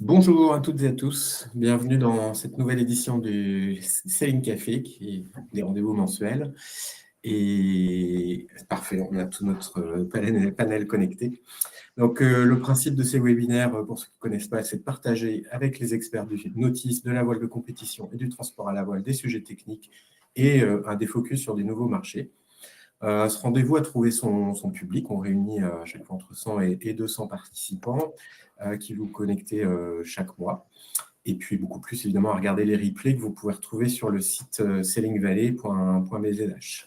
Bonjour à toutes et à tous, bienvenue dans cette nouvelle édition du Sailing Café, qui est des rendez-vous mensuels. Et parfait, on a tout notre panel connecté. Donc, le principe de ces webinaires, pour ceux qui ne connaissent pas, c'est de partager avec les experts du nautisme, de la voile de compétition et du transport à la voile des sujets techniques et un des focus sur des nouveaux marchés. Ce rendez-vous a trouvé son public. On réunit à chaque fois entre 100 et 200 participants qui vous connectez chaque mois. Et puis beaucoup plus, évidemment, à regarder les replays que vous pouvez retrouver sur le site sailingvalley.bzh.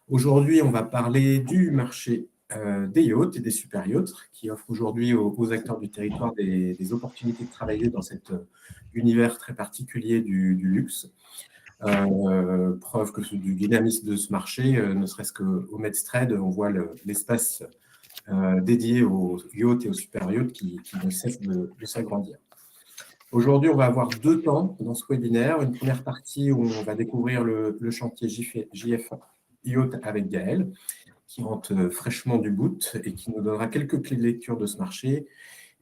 Aujourd'hui, on va parler du marché des yachts et des super yachts qui offrent aujourd'hui aux acteurs du territoire des opportunités de travailler dans cet univers très particulier du luxe. Preuve que du dynamisme de ce marché, ne serait-ce qu'au Medstrade, on voit l'espace dédié aux yachts et aux super yachts qui ne cesse de s'agrandir. Aujourd'hui, on va avoir deux temps dans ce webinaire. Une première partie où on va découvrir le chantier JF Yacht avec Gaël, qui rentre fraîchement du boot et qui nous donnera quelques clés de lecture de ce marché.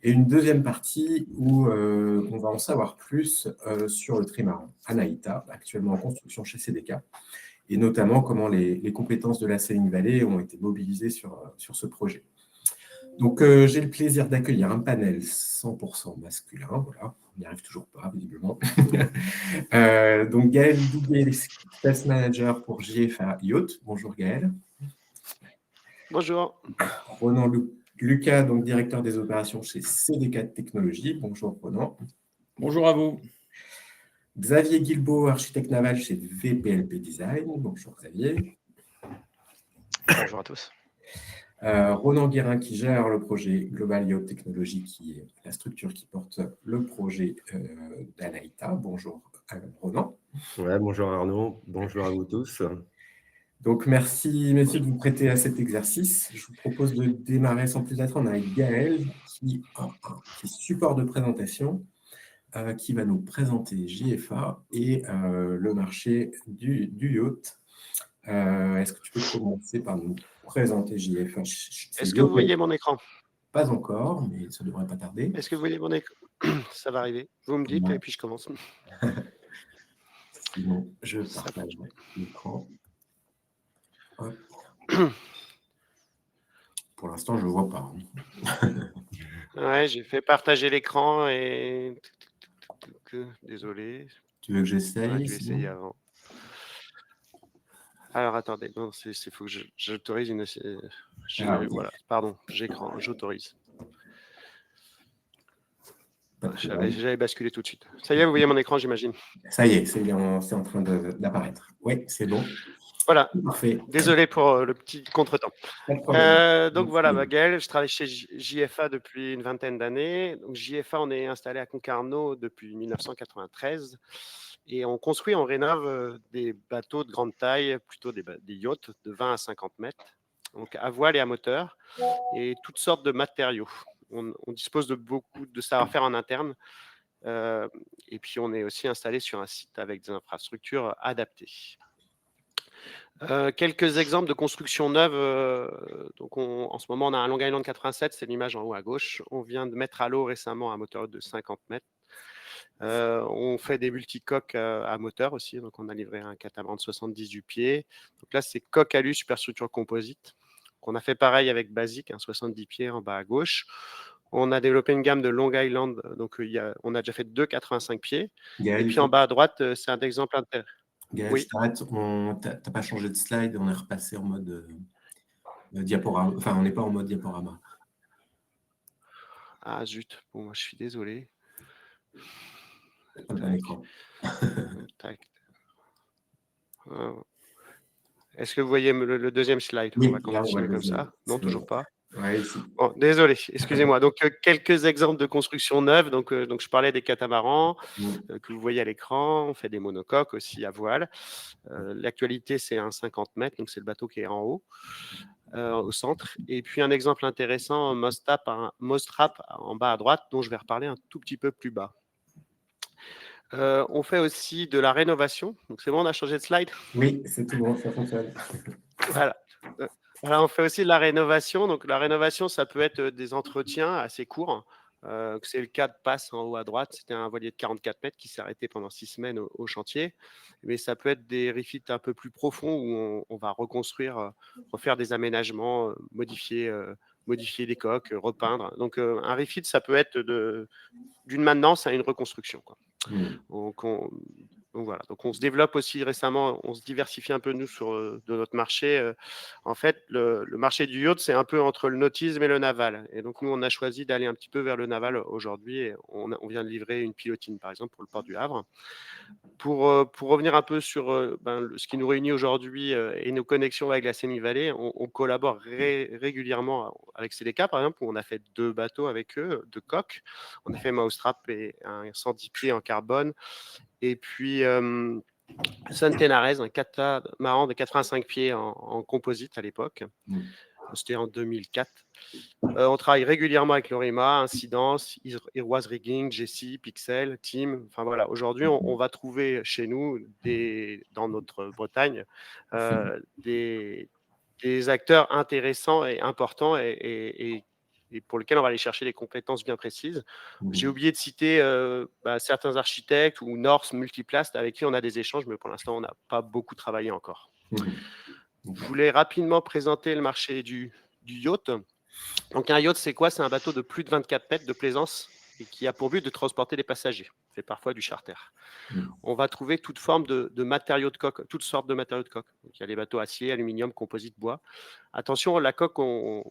Et une deuxième partie où on va en savoir plus sur le trimaran Anaïta, actuellement en construction chez CDK, et notamment comment les compétences de la Sailing Valley ont été mobilisées sur ce projet. Donc, j'ai le plaisir d'accueillir un panel 100% masculin. Voilà, on n'y arrive toujours pas, visiblement. Donc, Gaël Douguet, Space Manager pour JFA Yacht. Bonjour Gaël. Bonjour. Ronan Lucas, donc directeur des opérations chez CDK Technologies. Bonjour Ronan. Bonjour à vous. Xavier Guilbault, architecte naval chez VPLP Design. Bonjour Xavier. Bonjour à tous. Ronan Guérin qui gère le projet Global Yacht Technology, qui est la structure qui porte le projet d'Anaïta. Bonjour Ronan. Ouais, bonjour Arnaud, bonjour à vous tous. Donc merci de vous prêter à cet exercice. Je vous propose de démarrer sans plus attendre avec Gaël, qui est support de présentation, qui va nous présenter JFA et le marché du yacht. Est-ce que tu peux commencer par nous présenter JFA? Est-ce que vous voyez mon écran? Pas encore, mais ça ne devrait pas tarder. Est-ce que vous voyez mon écran? Ça va arriver. Vous me dites et puis je commence. Sinon, je partage l'écran. Pour l'instant, je ne le vois pas. Ouais, j'ai fait partager l'écran et... Désolé. Tu veux que j'essaye? J'aurais dû essayer avant. Alors, attendez. Non, il faut que j'autorise une... Voilà, pardon, j'autorise. J'avais basculé tout de suite. Ça y est, vous voyez mon écran, j'imagine. Ça y est, c'est en train d'apparaître. Oui, c'est bon. Voilà. Parfait. Désolé pour le petit contretemps. Donc voilà, Gaël, je travaille chez JFA depuis une vingtaine d'années. Donc JFA, on est installé à Concarneau depuis 1993 et on construit, on rénove des bateaux de grande taille, plutôt des yachts de 20 à 50 mètres, donc à voile et à moteur, et toutes sortes de matériaux. On dispose de beaucoup de savoir-faire en interne. Et puis, on est aussi installé sur un site avec des infrastructures adaptées. Quelques exemples de construction neuve. Donc, en ce moment, on a un Long Island 87, c'est l'image en haut à gauche. On vient de mettre à l'eau récemment un moteur de 50 mètres. On fait des multicoques à moteur aussi. Donc, on a livré un catamaran de 78 pieds. Donc là, c'est coque alu superstructure composite. On a fait pareil avec Basic, un 70 pieds en bas à gauche. On a développé une gamme de Long Island. Donc, on a déjà fait 2 85 pieds. Gaël, et puis, en bas à droite, c'est un exemple intéressant. Gaël, oui. Tu n'as pas changé de slide, on est repassé en mode diaporama. Enfin, on n'est pas en mode diaporama. Ah zut, bon, moi je suis désolé. Pas de bon écran. Est-ce que vous voyez le deuxième slide? Oui, on va continuer comme ça. Non, toujours pas. Ouais, bon, désolé, excusez-moi. Donc, quelques exemples de construction neuve. Donc, je parlais des catamarans que vous voyez à l'écran. On fait des monocoques aussi à voile. L'actualité, c'est un 50 mètres. Donc, c'est le bateau qui est en haut, au centre. Et puis, un exemple intéressant, Mostrap en bas à droite, dont je vais reparler un tout petit peu plus bas. On fait aussi de la rénovation. Donc, c'est bon, on a changé de slide? Oui, c'est tout bon, ça fonctionne. Voilà. Voilà, on fait aussi de la rénovation. Donc, la rénovation, ça peut être des entretiens assez courts, c'est le cas de Passe en haut à droite. C'était un voilier de 44 mètres qui s'est arrêté pendant 6 semaines au chantier. Mais ça peut être des refits un peu plus profonds où on va reconstruire, refaire des aménagements, modifier les coques, repeindre. Donc, un refit, ça peut être d'une maintenance à une reconstruction, quoi. Donc, voilà. Donc, on se développe aussi récemment, on se diversifie un peu, nous, de notre marché. En fait, le marché du yacht, c'est un peu entre le nautisme et le naval. Et donc, nous, on a choisi d'aller un petit peu vers le naval aujourd'hui. Et on vient de livrer une pilotine, par exemple, pour le port du Havre. Pour revenir un peu sur ce qui nous réunit aujourd'hui et nos connexions avec la Semi-Vallée, on collabore régulièrement avec CDK, par exemple, où on a fait 2 bateaux avec eux, 2 coques. On a fait Mousetrap et un 110 pieds en carbone. Et puis, Sun Tenares, un catamaran de 85 pieds en composite à l'époque. C'était en 2004. On travaille régulièrement avec Lorima, Incidence, Irwas Rigging, Jessie, Pixel, Team. Enfin voilà, aujourd'hui, on va trouver chez nous, dans notre Bretagne, des acteurs intéressants et importants et pour lesquels on va aller chercher des compétences bien précises. J'ai oublié de citer certains architectes ou Norse Multiplast avec qui on a des échanges, mais pour l'instant, on n'a pas beaucoup travaillé encore. Je voulais rapidement présenter le marché du yacht. Donc, un yacht, c'est quoi? C'est un bateau de plus de 24 mètres de plaisance et qui a pour but de transporter des passagers. C'est parfois du charter. On va trouver toute forme de matériaux de coque, toutes sortes de matériaux de coque. Donc, il y a les bateaux acier, aluminium, composite, bois. Attention, la coque, on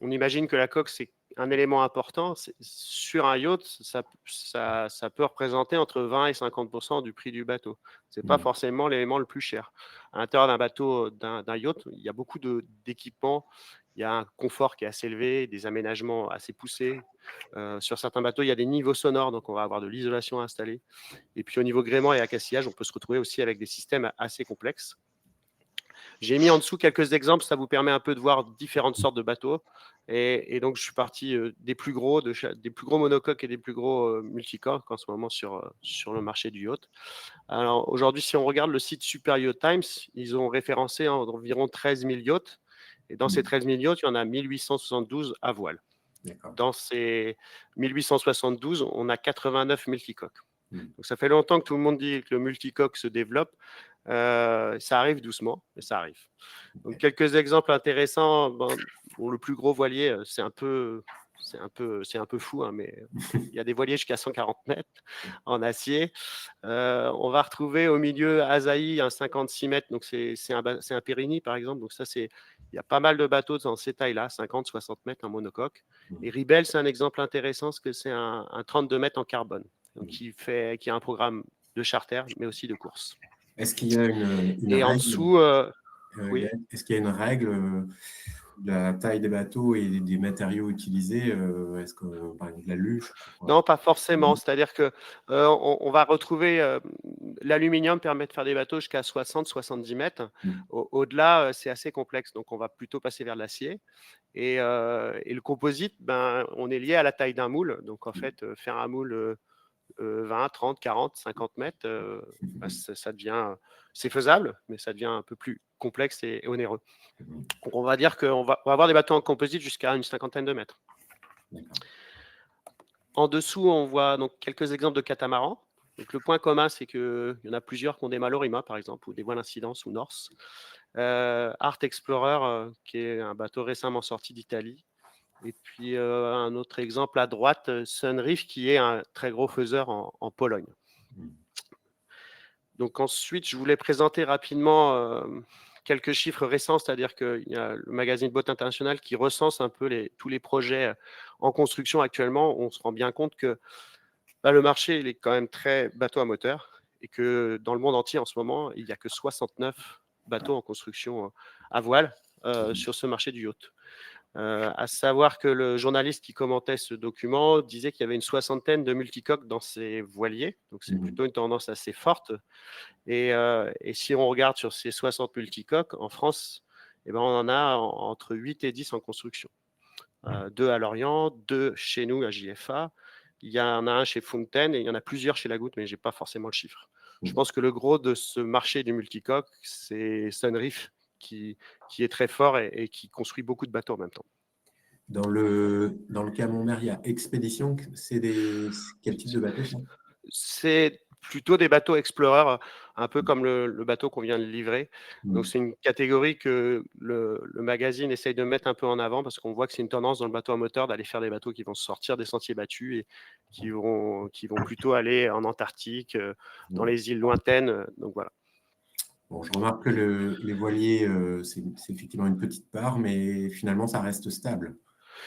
imagine que la coque, c'est un élément important. Sur un yacht, ça peut représenter entre 20 et 50% du prix du bateau. Ce n'est pas forcément l'élément le plus cher. À l'intérieur d'un bateau, d'un yacht, il y a beaucoup d'équipements. Il y a un confort qui est assez élevé, des aménagements assez poussés. Sur certains bateaux, il y a des niveaux sonores, donc on va avoir de l'isolation installée. Et puis au niveau gréement et accastillage, on peut se retrouver aussi avec des systèmes assez complexes. J'ai mis en dessous quelques exemples, ça vous permet un peu de voir différentes sortes de bateaux. Et donc, je suis parti des plus gros monocoques et des plus gros multicoques en ce moment sur le marché du yacht. Alors, aujourd'hui, si on regarde le site Super Yacht Times, ils ont référencé environ 13 000 yachts. Et dans ces 13 000 yachts, il y en a 1872 à voile. Dans ces 1872, on a 89 multicoques. Donc, ça fait longtemps que tout le monde dit que le multicoque se développe. Ça arrive doucement, mais ça arrive. Donc, quelques exemples intéressants. Pour le plus gros voilier, c'est un peu fou, hein, mais il y a des voiliers jusqu'à 140 mètres en acier. On va retrouver au milieu Asahi un 56 mètres, donc c'est un Perini par exemple. Donc ça, il y a pas mal de bateaux dans ces tailles-là, 50-60 mètres en monocoque. Et Ribel, c'est un exemple intéressant parce que c'est un 32 mètres en carbone, donc qui a un programme de charter, mais aussi de course. Est-ce qu'il y a une Et règle, en dessous, oui. Est-ce qu'il y a une règle de la taille des bateaux et des matériaux utilisés? Est-ce que, par exemple, la luche? Non, pas forcément. C'est-à-dire que on va retrouver l'aluminium permet de faire des bateaux jusqu'à 60-70 mètres. Au-delà, c'est assez complexe. Donc, on va plutôt passer vers l'acier. Et le composite, on est lié à la taille d'un moule. Donc, en fait, faire un moule 20, 30, 40, 50 mètres, ça devient, c'est faisable, mais ça devient un peu plus complexe et onéreux. Donc, on va dire qu'on va avoir des bateaux en composite jusqu'à une 50aine de mètres. En dessous, on voit donc quelques exemples de catamarans. Donc, le point commun, c'est qu'il y en a plusieurs qui ont des Malorima, par exemple, ou des voiles incidence ou Norse. Art Explorer, qui est un bateau récemment sorti d'Italie. Et puis, un autre exemple à droite, Sunreef, qui est un très gros faiseur en Pologne. Donc ensuite, je voulais présenter rapidement quelques chiffres récents, c'est-à-dire qu'il y a le magazine Boat International qui recense un peu tous les projets en construction actuellement. On se rend bien compte que le marché il est quand même très bateau à moteur et que dans le monde entier en ce moment, il n'y a que 69 bateaux en construction à voile sur ce marché du yacht. À savoir que le journaliste qui commentait ce document disait qu'il y avait une 60aine de multicoques dans ces voiliers, donc c'est plutôt une tendance assez forte. Et si on regarde sur ces 60 multicoques, en France, on en a entre 8 et 10 en construction. 2 à Lorient, 2 chez nous à JFA. Il y en a un chez Fountain et il y en a plusieurs chez La Goutte, mais je n'ai pas forcément le chiffre. Je pense que le gros de ce marché du multicoque, c'est Sunreef qui est très fort et qui construit beaucoup de bateaux en même temps. Dans le cas Montmer, il y a Expédition. Quel type de bateau ça? C'est plutôt des bateaux exploreurs, un peu comme le bateau qu'on vient de livrer. Donc, c'est une catégorie que le magazine essaye de mettre un peu en avant parce qu'on voit que c'est une tendance dans le bateau à moteur d'aller faire des bateaux qui vont sortir des sentiers battus et qui vont plutôt aller en Antarctique, dans les îles lointaines. Donc, voilà. Bon, je remarque que les voiliers, c'est effectivement une petite part, mais finalement, ça reste stable.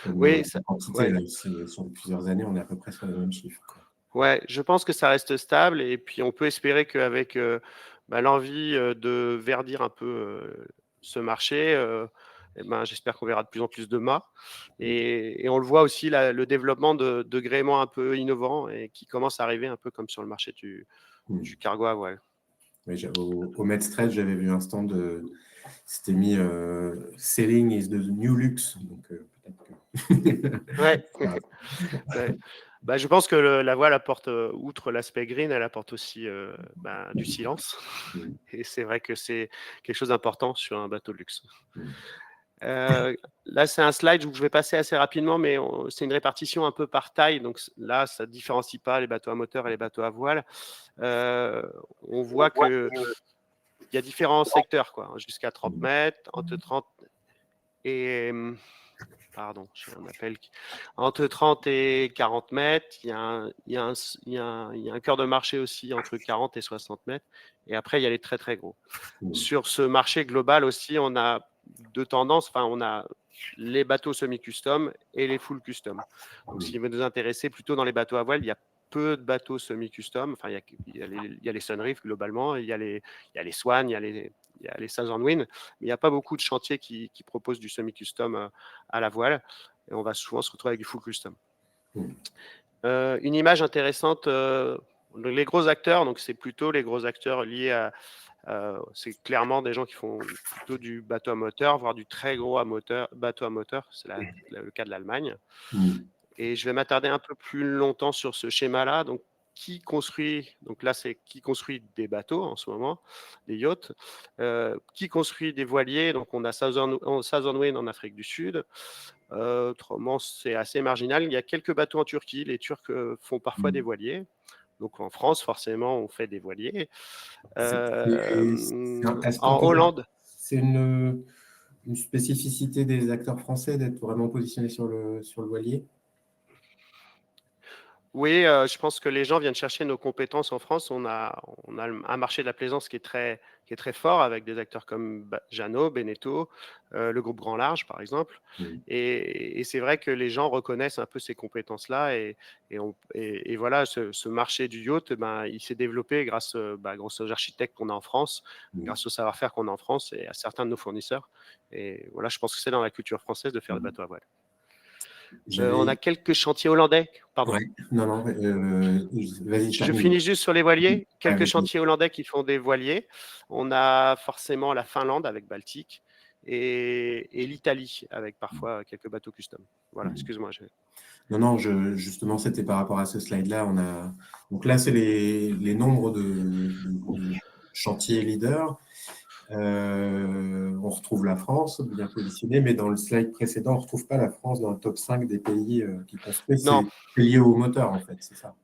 Comme Oui, la quantité, ouais. là, sur plusieurs années, on est à peu près sur les mêmes chiffres, quoi. Ouais, je pense que ça reste stable et puis on peut espérer qu'avec l'envie de verdir un peu ce marché, j'espère qu'on verra de plus en plus de mâts. Et on le voit aussi, le développement de gréements un peu innovants et qui commence à arriver un peu comme sur le marché du cargo à voile. Oui, au Medstretch, j'avais vu un stand, c'était mis Sailing is the new luxe. Donc, peut-être que. Ouais. Ouais. Je pense que la voile apporte, outre l'aspect green, elle apporte aussi du silence. Et c'est vrai que c'est quelque chose d'important sur un bateau de luxe. Là, c'est un slide où je vais passer assez rapidement, mais c'est une répartition un peu par taille. Donc là, ça ne différencie pas les bateaux à moteur et les bateaux à voile. On voit qu'il y a différents secteurs, quoi, jusqu'à 30 mètres, entre 30 et... Pardon, j'ai un appel. Entre 30 et 40 mètres, il y a un cœur de marché aussi entre 40 et 60 mètres. Et après, il y a les très, très gros. Sur ce marché global aussi, on a deux tendances. Enfin, on a les bateaux semi-custom et les full custom. Donc, ce qui va nous intéresser plutôt dans les bateaux à voile, il y a peu de bateaux semi-custom. Enfin, il y a les Sunreef globalement, il y a les Swan, il y a les Southern Wind, mais il n'y a pas beaucoup de chantiers qui proposent du semi-custom à la voile. Et on va souvent se retrouver avec du full custom. Une image intéressante, les gros acteurs, donc c'est plutôt les gros acteurs liés à c'est clairement des gens qui font plutôt du bateau à moteur, voire du très gros bateau à moteur. C'est le cas de l'Allemagne. Et je vais m'attarder un peu plus longtemps sur ce schéma-là. Donc, c'est qui construit des bateaux en ce moment, des yachts, qui construit des voiliers. Donc, on a Southern Wind en Afrique du Sud. Autrement, c'est assez marginal. Il y a quelques bateaux en Turquie. Les Turcs font parfois des voiliers. Donc, en France, forcément, on fait des voiliers. En Hollande. C'est une spécificité des acteurs français d'être vraiment positionnés sur le voilier? Oui, je pense que les gens viennent chercher nos compétences en France. On a un marché de la plaisance qui est très fort avec des acteurs comme Jeannot, Beneteau, le groupe Grand Large, par exemple. Et c'est vrai que les gens reconnaissent un peu ces compétences-là. Et voilà, ce marché du yacht, il s'est développé grâce aux architectes qu'on a en France, grâce au savoir-faire qu'on a en France et à certains de nos fournisseurs. Et voilà, je pense que c'est dans la culture française de faire des bateaux à voile. On a quelques chantiers hollandais. Pardon. Ouais. Non, vas-y. Je finis juste sur les voiliers. Quelques chantiers hollandais qui font des voiliers. On a forcément la Finlande avec Baltique et l'Italie avec parfois quelques bateaux custom. Voilà, excuse-moi. Non, justement, c'était par rapport à ce slide-là. Donc là, c'est les nombres de chantiers leaders. On retrouve la France bien positionnée, mais dans le slide précédent, on ne retrouve pas la France dans le top 5 des pays qui construisent. Non. C'est lié au moteur, en fait, c'est ça.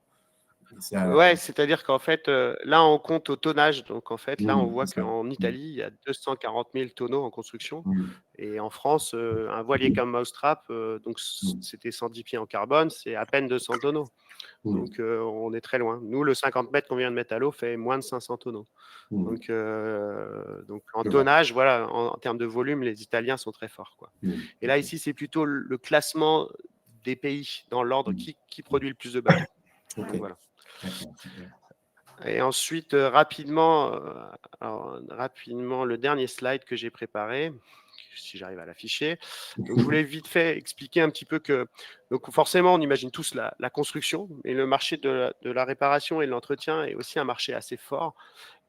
Ouais, c'est-à-dire qu'en fait, là, on compte au tonnage. Donc, en fait, là, on voit qu'en Italie, il y a 240 000 tonneaux en construction. Et en France, un voilier comme Mousetrap, donc c'était 110 pieds en carbone, c'est à peine 200 tonneaux. Donc, on est très loin. Nous, le 50 mètres qu'on vient de mettre à l'eau fait moins de 500 tonneaux. Donc, en tonnage, voilà, en termes de volume, les Italiens sont très forts, quoi. Et là, ici, c'est plutôt le classement des pays dans l'ordre qui produit le plus de bateaux. Donc, voilà. Et ensuite, rapidement, le dernier slide que j'ai préparé, si j'arrive à l'afficher. Donc, je voulais vite fait expliquer un petit peu que, donc forcément, on imagine tous la construction, mais le marché de la réparation et de l'entretien est aussi un marché assez fort.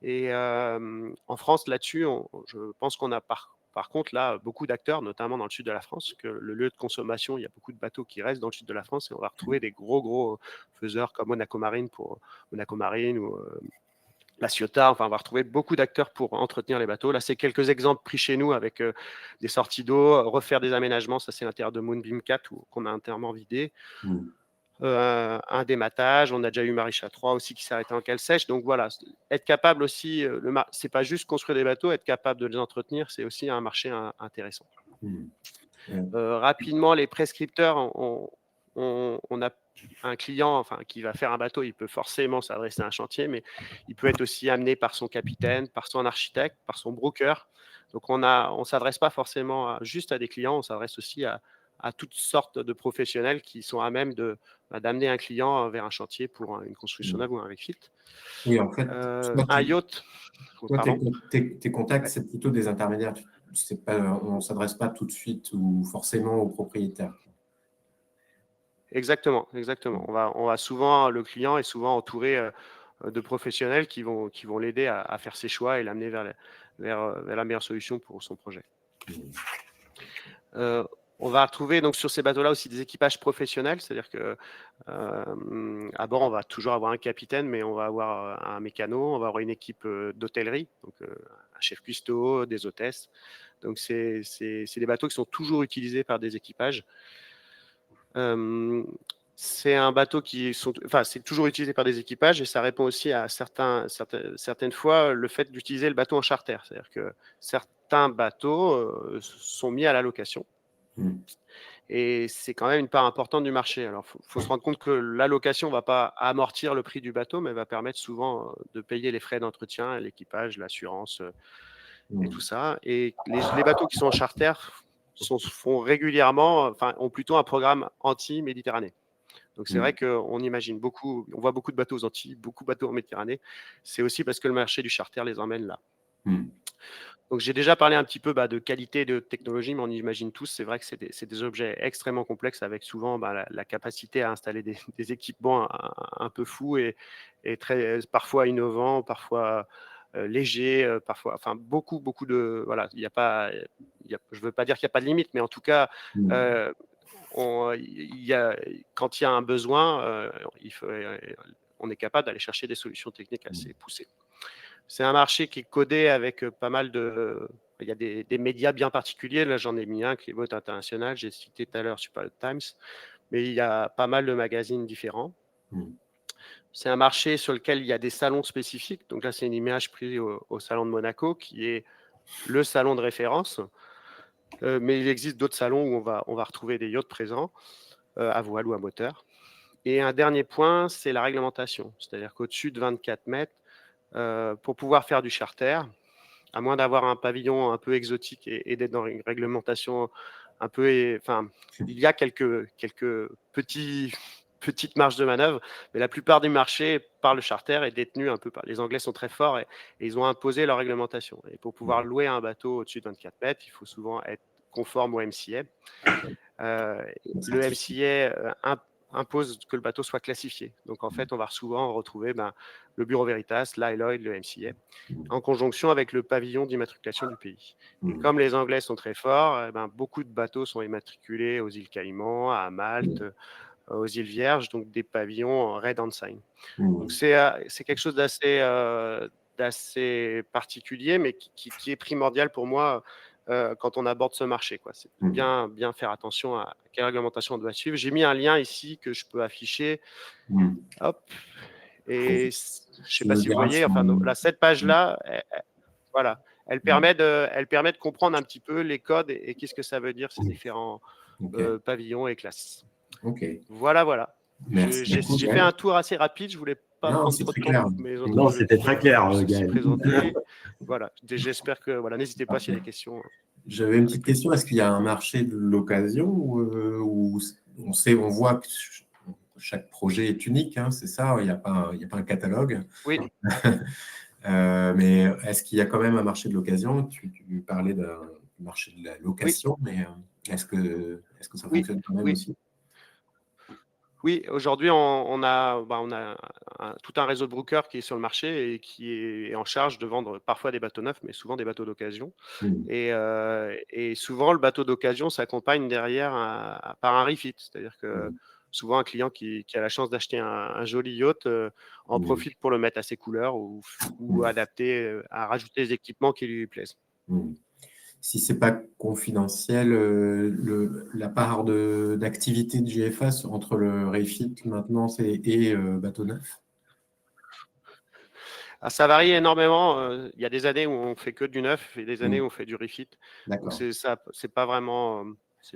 Et en France, là-dessus, je pense qu'on a par contre, là, beaucoup d'acteurs, notamment dans le sud de la France, que le lieu de consommation, il y a beaucoup de bateaux qui restent dans le sud de la France et on va retrouver des gros faiseurs comme Monaco Marine ou la Ciotat, enfin, on va retrouver beaucoup d'acteurs pour entretenir les bateaux. Là, c'est quelques exemples pris chez nous avec des sorties d'eau, refaire des aménagements. Ça, c'est l'intérieur de Moonbeam 4 qu'on a entièrement vidé. Un dématage. On a déjà eu Maréchal 3 aussi qui s'est arrêté en cale sèche. Donc voilà, être capable aussi, c'est pas juste construire des bateaux, être capable de les entretenir, c'est aussi un marché intéressant. Rapidement, les prescripteurs, on a un client qui va faire un bateau, il peut forcément s'adresser à un chantier, mais il peut être aussi amené par son capitaine, par son architecte, par son broker. Donc, on ne s'adresse pas forcément juste à des clients, on s'adresse aussi à toutes sortes de professionnels qui sont à même d'amener un client vers un chantier pour une construction neuve ou un refit. Oui, en fait, un yacht. Toi, tes contacts, c'est plutôt des intermédiaires. On ne s'adresse pas tout de suite ou forcément aux propriétaires. Exactement. On va souvent, le client est souvent entouré de professionnels qui vont l'aider à faire ses choix et l'amener vers la meilleure solution pour son projet. On va retrouver donc sur ces bateaux-là aussi des équipages professionnels, c'est-à-dire que à bord on va toujours avoir un capitaine, mais on va avoir un mécano, on va avoir une équipe d'hôtellerie, donc un chef cuistot, des hôtesses. Donc c'est des bateaux qui sont toujours utilisés par des équipages. C'est un bateau c'est toujours utilisé par des équipages et ça répond aussi à certaines fois le fait d'utiliser le bateau en charter. C'est-à-dire que certains bateaux sont mis à la location. Et c'est quand même une part importante du marché. Alors, faut se rendre compte que la location ne va pas amortir le prix du bateau, mais va permettre souvent de payer les frais d'entretien, l'équipage, l'assurance et tout ça. Et les bateaux qui sont en charter font régulièrement, ont plutôt un programme anti-Méditerranée. Donc, c'est vrai qu'on imagine beaucoup, on voit beaucoup de bateaux aux Antilles, beaucoup de bateaux en Méditerranée. C'est aussi parce que le marché du charter les emmène là. Donc, j'ai déjà parlé un petit peu de qualité de technologie, mais on imagine tous, c'est vrai que c'est des objets extrêmement complexes avec souvent la capacité à installer des équipements un peu fous et parfois innovants, parfois légers, parfois, beaucoup de, voilà, je ne veux pas dire qu'il n'y a pas de limite, mais en tout cas, quand il y a un besoin, on est capable d'aller chercher des solutions techniques assez poussées. C'est un marché qui est codé avec pas mal de... Il y a des médias bien particuliers. Là, j'en ai mis un qui est Boat International. J'ai cité tout à l'heure Super Yacht Times. Mais il y a pas mal de magazines différents. C'est un marché sur lequel il y a des salons spécifiques. Donc là, c'est une image prise au Salon de Monaco, qui est le salon de référence. Mais il existe d'autres salons où on va retrouver des yachts présents, à voile ou à moteur. Et un dernier point, c'est la réglementation. C'est-à-dire qu'au-dessus de 24 mètres, pour pouvoir faire du charter, à moins d'avoir un pavillon un peu exotique et d'être dans une réglementation un peu... il y a quelques petites marges de manœuvre, mais la plupart des marchés par le charter est détenu un peu par... Les Anglais sont très forts et ils ont imposé leur réglementation. Et pour pouvoir louer un bateau au-dessus de 24 mètres, il faut souvent être conforme au MCA. Le MCA impose que le bateau soit classifié. Donc, en fait, on va souvent retrouver le Bureau Veritas, l'ILOID, le MCA, en conjonction avec le pavillon d'immatriculation du pays. Et comme les Anglais sont très forts, beaucoup de bateaux sont immatriculés aux îles Caïmans, à Malte, aux îles Vierges, donc des pavillons Red Ensign. Donc, c'est quelque chose d'assez particulier, mais qui est primordial pour moi quand on aborde ce marché. C'est bien faire attention à quelle réglementation on doit suivre. J'ai mis un lien ici que je peux afficher. Hop. Et je ne sais pas si vous voyez, cette page-là, voilà, elle permet de comprendre un petit peu les codes et qu'est-ce que ça veut dire, ces différents pavillons et classes. Voilà. J'ai fait un tour assez rapide, je voulais pas prendre trop de temps. Non, c'était très clair, Gaël. Voilà, j'espère que... Voilà, n'hésitez pas s'il y a des questions. J'avais une petite question. Est-ce qu'il y a un marché de l'occasion où on voit que chaque projet est unique, c'est ça, il n'y a pas un catalogue. Oui. Mais est-ce qu'il y a quand même un marché de l'occasion? Tu parlais d'un marché de la location, mais est-ce que ça fonctionne quand même aussi? Oui, aujourd'hui, on a tout un réseau de brokers qui est sur le marché et qui est en charge de vendre parfois des bateaux neufs, mais souvent des bateaux d'occasion. Et souvent, le bateau d'occasion s'accompagne derrière par un refit. C'est-à-dire que souvent, un client qui a la chance d'acheter un joli yacht en profite pour le mettre à ses couleurs ou adapter, à rajouter des équipements qui lui plaisent. Si ce n'est pas confidentiel, la part d'activité de GFA entre le refit, maintenance et bateau neuf? Ça varie énormément. Il y a des années où on fait que du neuf et des années où on fait du refit. Donc c'est pas vraiment,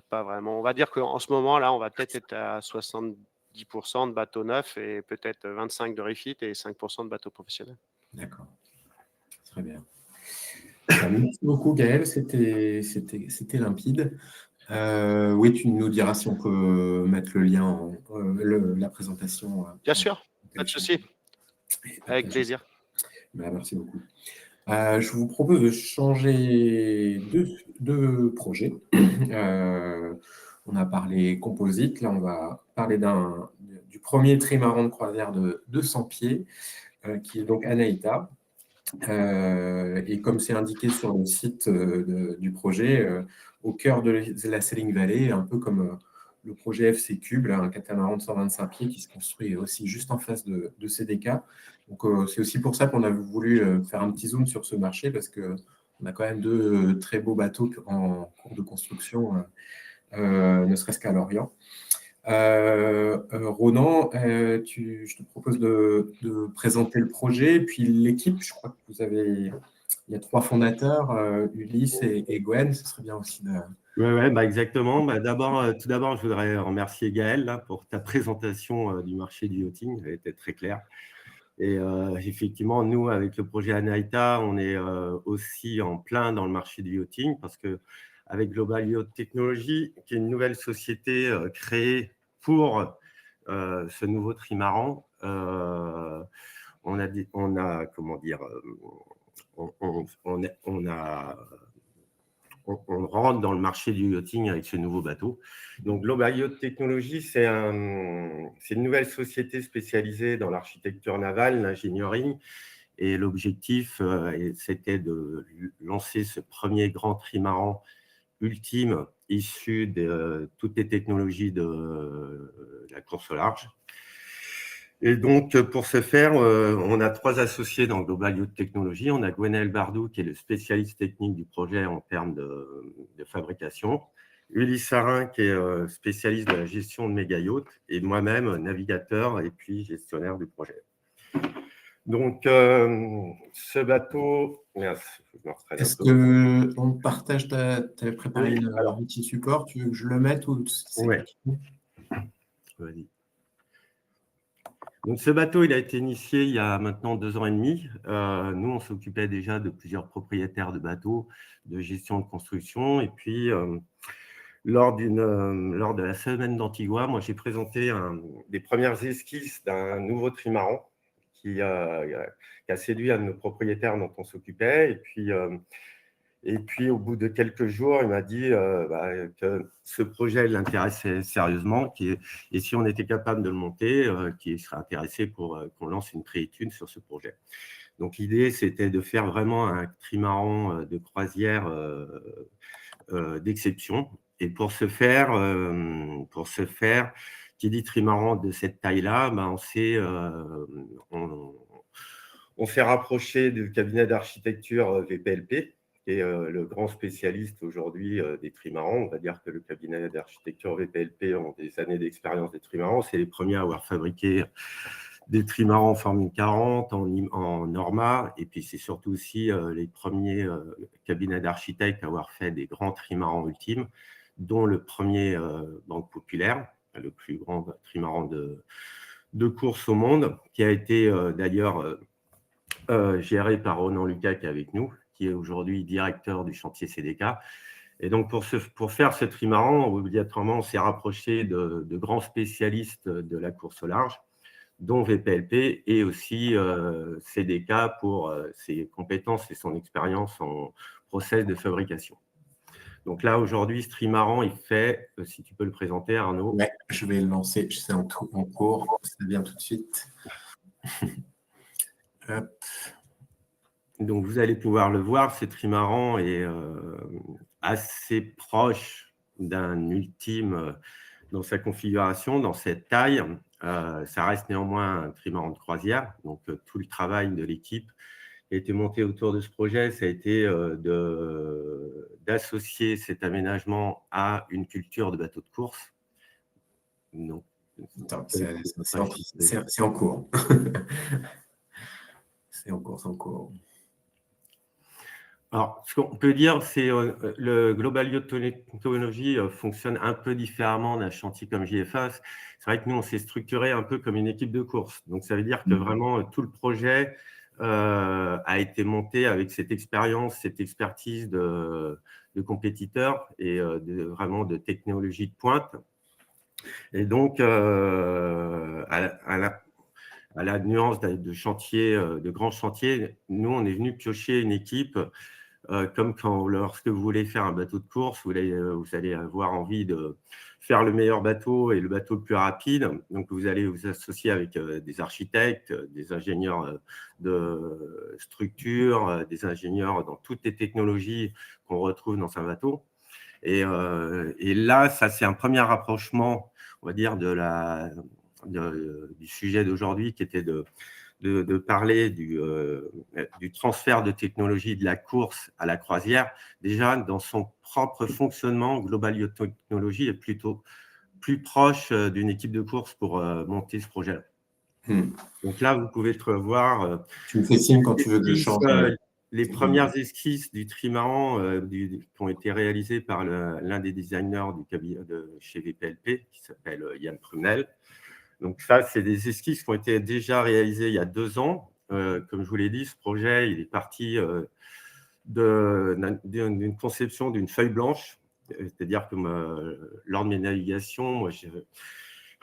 On va dire qu'en ce moment là, on va peut-être être à 70% de bateaux neufs et peut-être 25 de refit et 5% de bateaux professionnels. D'accord, très bien. Merci beaucoup Gaël, c'était limpide. Oui, tu nous diras si on peut mettre le lien, la présentation. Bien sûr, pas de souci. Avec plaisir. Merci beaucoup. Je vous propose de changer deux projets. On a parlé composite, là on va parler du premier trimaran de croisière de 200 pieds, qui est donc Anaïta. Et comme c'est indiqué sur le site du projet, au cœur de la Sailing Valley, un peu comme le projet FC Cube, là, un catamaran de 125 pieds qui se construit aussi juste en face de CDK. Donc, c'est aussi pour ça qu'on a voulu faire un petit zoom sur ce marché, parce qu'on a quand même deux très beaux bateaux en cours de construction, ne serait-ce qu'à Lorient. Ronan, je te propose de présenter le projet, puis l'équipe. Je crois que il y a 3 fondateurs, Ulysse et Gwen. Ce serait bien aussi de... Oui, exactement. Tout d'abord, je voudrais remercier Gaël là, pour ta présentation du marché du yachting. Elle était très claire. Et effectivement, nous, avec le projet Anaïta, on est aussi en plein dans le marché du yachting, parce qu'avec Global Yacht Technology, qui est une nouvelle société créée pour ce nouveau trimaran, on rentre dans le marché du yachting avec ce nouveau bateau. Donc, Global Yacht Technology, c'est une nouvelle société spécialisée dans l'architecture navale, l'ingénierie. Et l'objectif, c'était de lancer ce premier grand trimaran ultime issu de toutes les technologies de la course au large. Et donc, pour ce faire, on a 3 associés dans Global Yacht Technology. On a Gwenaël Bardou, qui est le spécialiste technique du projet en termes de fabrication. Ulysse Sarin, qui est spécialiste de la gestion de méga yachts. Et moi-même, navigateur et puis gestionnaire du projet. Donc, ce bateau… Est-ce qu'on partage, tu avais préparé un petit support, tu veux que je le mette ou Oui. Vas-y. Donc, ce bateau, il a été initié il y a maintenant 2 ans et demi. Nous, on s'occupait déjà de plusieurs propriétaires de bateaux, de gestion de construction. Et puis, lors de la semaine d'Antigua, moi, j'ai présenté des premières esquisses d'un nouveau trimaran qui a séduit un de nos propriétaires dont on s'occupait. Et puis, au bout de quelques jours, il m'a dit que ce projet l'intéressait sérieusement et si on était capable de le monter, qu'il serait intéressé pour qu'on lance une préétude sur ce projet. Donc, l'idée, c'était de faire vraiment un trimaran de croisière d'exception. Et pour ce faire, qui dit trimaran de cette taille-là, on s'est rapproché du cabinet d'architecture VPLP, qui est le grand spécialiste aujourd'hui des trimarans. On va dire que le cabinet d'architecture VPLP ont des années d'expérience des trimarans. C'est les premiers à avoir fabriqué des trimarans en Formule 40, en Norma, et puis c'est surtout aussi les premiers cabinets d'architectes à avoir fait des grands trimarans ultimes, dont le premier Banque Populaire, le plus grand trimaran de course au monde, qui a été d'ailleurs géré par Ronan Lucas, qui est avec nous, qui est aujourd'hui directeur du chantier CDK. Et donc, pour faire ce trimaran, obligatoirement, on s'est rapproché de grands spécialistes de la course au large, dont VPLP et aussi CDK pour ses compétences et son expérience en process de fabrication. Donc là, aujourd'hui, ce trimaran, il fait, si tu peux le présenter, Arnaud. Ouais, je vais le lancer, c'est en cours, ça vient tout de suite. Hop. Donc, vous allez pouvoir le voir, ce trimaran est assez proche d'un ultime dans sa configuration, dans cette taille. Ça reste néanmoins un trimaran de croisière. Donc, tout le travail de l'équipe qui a été monté autour de ce projet, ça a été d'associer cet aménagement à une culture de bateau de course. Donc, c'est en cours. C'est en cours. Alors, ce qu'on peut dire, c'est que le Global Yacht Technology fonctionne un peu différemment d'un chantier comme JFA. C'est vrai que nous, on s'est structuré un peu comme une équipe de course. Donc, ça veut dire que vraiment, tout le projet a été monté avec cette expérience, cette expertise de compétiteurs et vraiment de technologie de pointe. Et donc, à la nuance de chantier, de grands chantiers, nous, on est venu piocher une équipe comme lorsque vous voulez faire un bateau de course, vous allez avoir envie de faire le meilleur bateau et le bateau le plus rapide. Donc, vous allez vous associer avec des architectes, des ingénieurs de structure, des ingénieurs dans toutes les technologies qu'on retrouve dans un bateau. Et là, ça, c'est un premier rapprochement, on va dire, du sujet d'aujourd'hui, qui était de parler du transfert de technologie de la course à la croisière. Déjà, dans son propre fonctionnement, Global Yacht Technology est plutôt plus proche d'une équipe de course pour monter ce projet-là. Donc là, vous pouvez voir… tu me fais signe quand tu veux que je change. Les premières esquisses du trimaran qui ont été réalisées par l'un des designers du cabinet chez VPLP, qui s'appelle Yann Prunel. Donc ça, c'est des esquisses qui ont été déjà réalisées il y a 2 ans. Comme je vous l'ai dit, ce projet, il est parti d'une conception d'une feuille blanche. C'est-à-dire que lors de mes navigations, moi,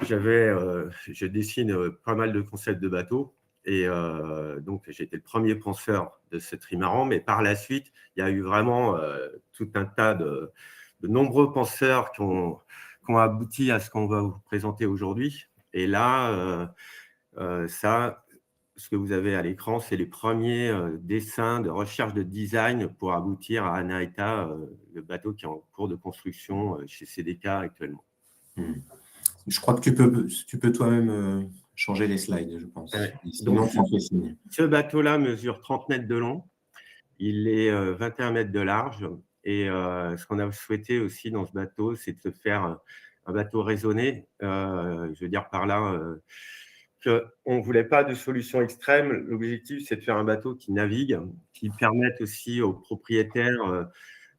je dessine pas mal de concepts de bateaux. Et donc, j'ai été le premier penseur de ce trimaran. Mais par la suite, il y a eu vraiment tout un tas de nombreux penseurs qui ont abouti à ce qu'on va vous présenter aujourd'hui. Et là, ce que vous avez à l'écran, c'est les premiers dessins de recherche de design pour aboutir à Anaïta, le bateau qui est en cours de construction chez CDK actuellement. Je crois que tu peux toi-même changer les slides, je pense. Sinon, tu me fais signe. Ce bateau-là mesure 30 mètres de long. Il est 21 mètres de large. Et ce qu'on a souhaité aussi dans ce bateau, c'est de se faire un bateau raisonné. Je veux dire par là qu'on ne voulait pas de solution extrême. L'objectif, c'est de faire un bateau qui navigue, qui permette aussi aux propriétaires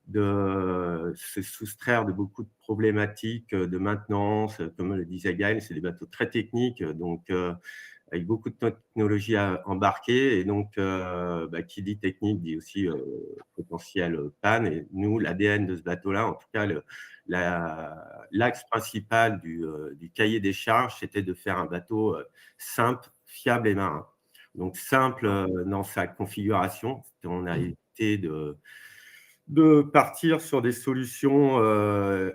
de se soustraire de beaucoup de problématiques de maintenance. Comme le disait Gaël, c'est des bateaux très techniques, donc avec beaucoup de technologies à embarquer. Et donc, qui dit technique dit aussi potentiel panne. Et nous, l'ADN de ce bateau-là, en tout cas, l'axe principal du cahier des charges, c'était de faire un bateau simple, fiable et marin. Donc, simple dans sa configuration. On a évité de partir sur des solutions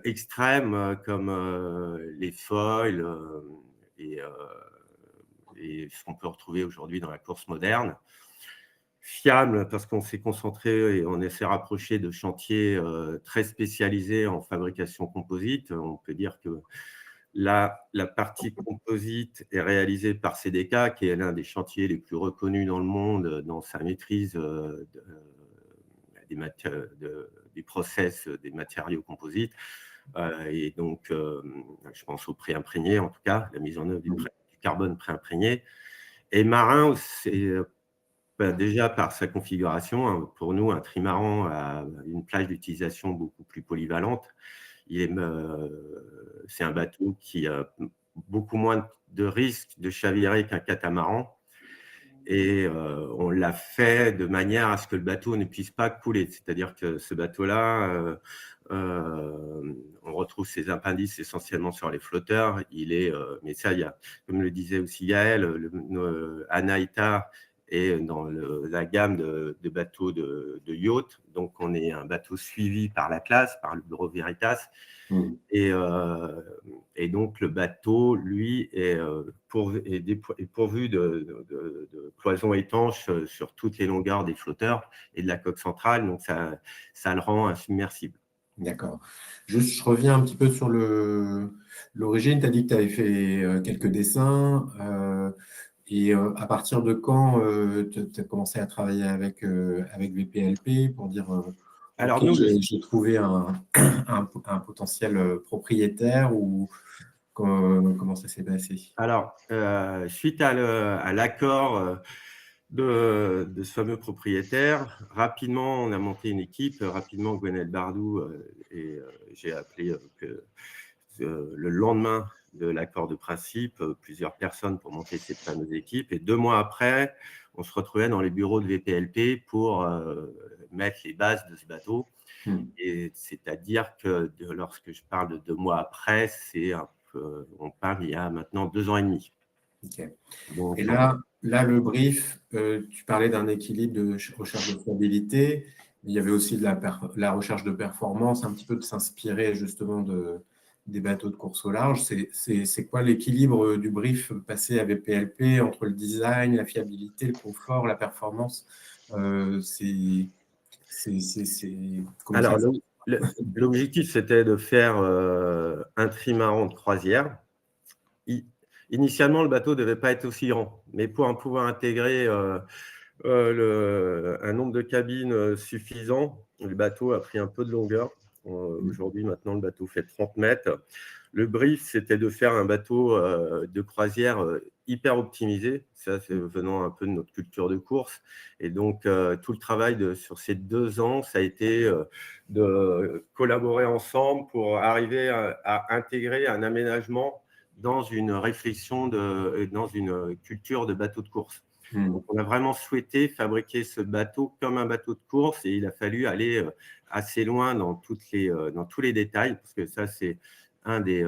extrêmes comme les foils et ce qu'on peut retrouver aujourd'hui dans la course moderne. Fiable parce qu'on s'est concentré et on s'est rapproché de chantiers très spécialisés en fabrication composite. On peut dire que la partie composite est réalisée par CDK, qui est l'un des chantiers les plus reconnus dans le monde dans sa maîtrise des process des matériaux composites. Et donc, je pense au pré-imprégné, en tout cas, la mise en œuvre du carbone pré-imprégné. Et marin, c'est déjà par sa configuration, hein, pour nous, un trimaran a une plage d'utilisation beaucoup plus polyvalente. C'est un bateau qui a beaucoup moins de risques de chavirer qu'un catamaran. Et on l'a fait de manière à ce que le bateau ne puisse pas couler. C'est-à-dire que ce bateau-là, on retrouve ses appendices essentiellement sur les flotteurs. Mais ça, comme le disait aussi Gaël, Anaïta est dans la gamme de bateaux de yacht. Donc, on est un bateau suivi par la classe, par le bureau Veritas. Et donc, le bateau, lui, est pourvu de cloisons étanches sur toutes les longueurs des flotteurs et de la coque centrale. Donc, ça le rend insubmersible. D'accord. Juste, je reviens un petit peu sur l'origine, tu as dit que tu avais fait quelques dessins. Et à partir de quand tu as commencé à travailler avec VPLP pour dire Alors, OK, nous, j'ai trouvé un potentiel propriétaire ou comment ça s'est passé? alors, suite à l'accord de ce fameux propriétaire, rapidement, on a monté une équipe. Rapidement, Gwenaël Bardou et j'ai appelé le lendemain de l'accord de principe plusieurs personnes pour monter cette fameuse équipe. Et 2 mois après, on se retrouvait dans les bureaux de VPLP pour mettre les bases de ce bateau. Et c'est-à-dire que lorsque je parle de 2 mois après, on parle il y a maintenant 2 ans et demi. OK. Donc, Et là, le brief, tu parlais d'un équilibre de recherche de fiabilité, mais il y avait aussi de la recherche de performance, un petit peu de s'inspirer justement des bateaux de course au large. C'est quoi l'équilibre du brief passé à VPLP entre le design, la fiabilité, le confort, la performance? Comment ça alors, l'objectif, c'était de faire un trimaran de croisière. Initialement, le bateau ne devait pas être aussi grand, mais pour pouvoir intégrer un nombre de cabines suffisant, le bateau a pris un peu de longueur. Aujourd'hui, maintenant, le bateau fait 30 mètres. Le brief, c'était de faire un bateau de croisière hyper optimisé. Ça, c'est venant un peu de notre culture de course. Et donc, tout le travail sur ces 2 ans, ça a été de collaborer ensemble pour arriver à intégrer un aménagement dans une réflexion, dans une culture de bateau de course. Donc, on a vraiment souhaité fabriquer ce bateau comme un bateau de course et il a fallu aller assez loin dans tous les détails parce que ça, c'est un des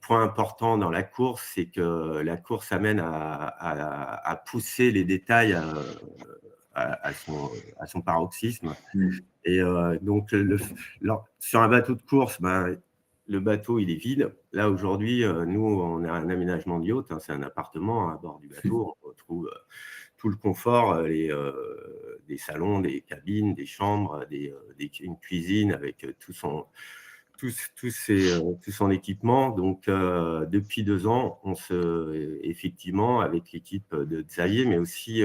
points importants dans la course, c'est que la course amène à pousser les détails à son paroxysme. Et donc, sur un bateau de course, le bateau, il est vide. Là, aujourd'hui, nous, on a un aménagement de yacht, c'est un appartement à bord du bateau. On retrouve tout le confort, des salons, des cabines, des chambres, une cuisine avec tout son équipement. Donc, depuis 2 ans, effectivement, avec l'équipe de Xavier, mais aussi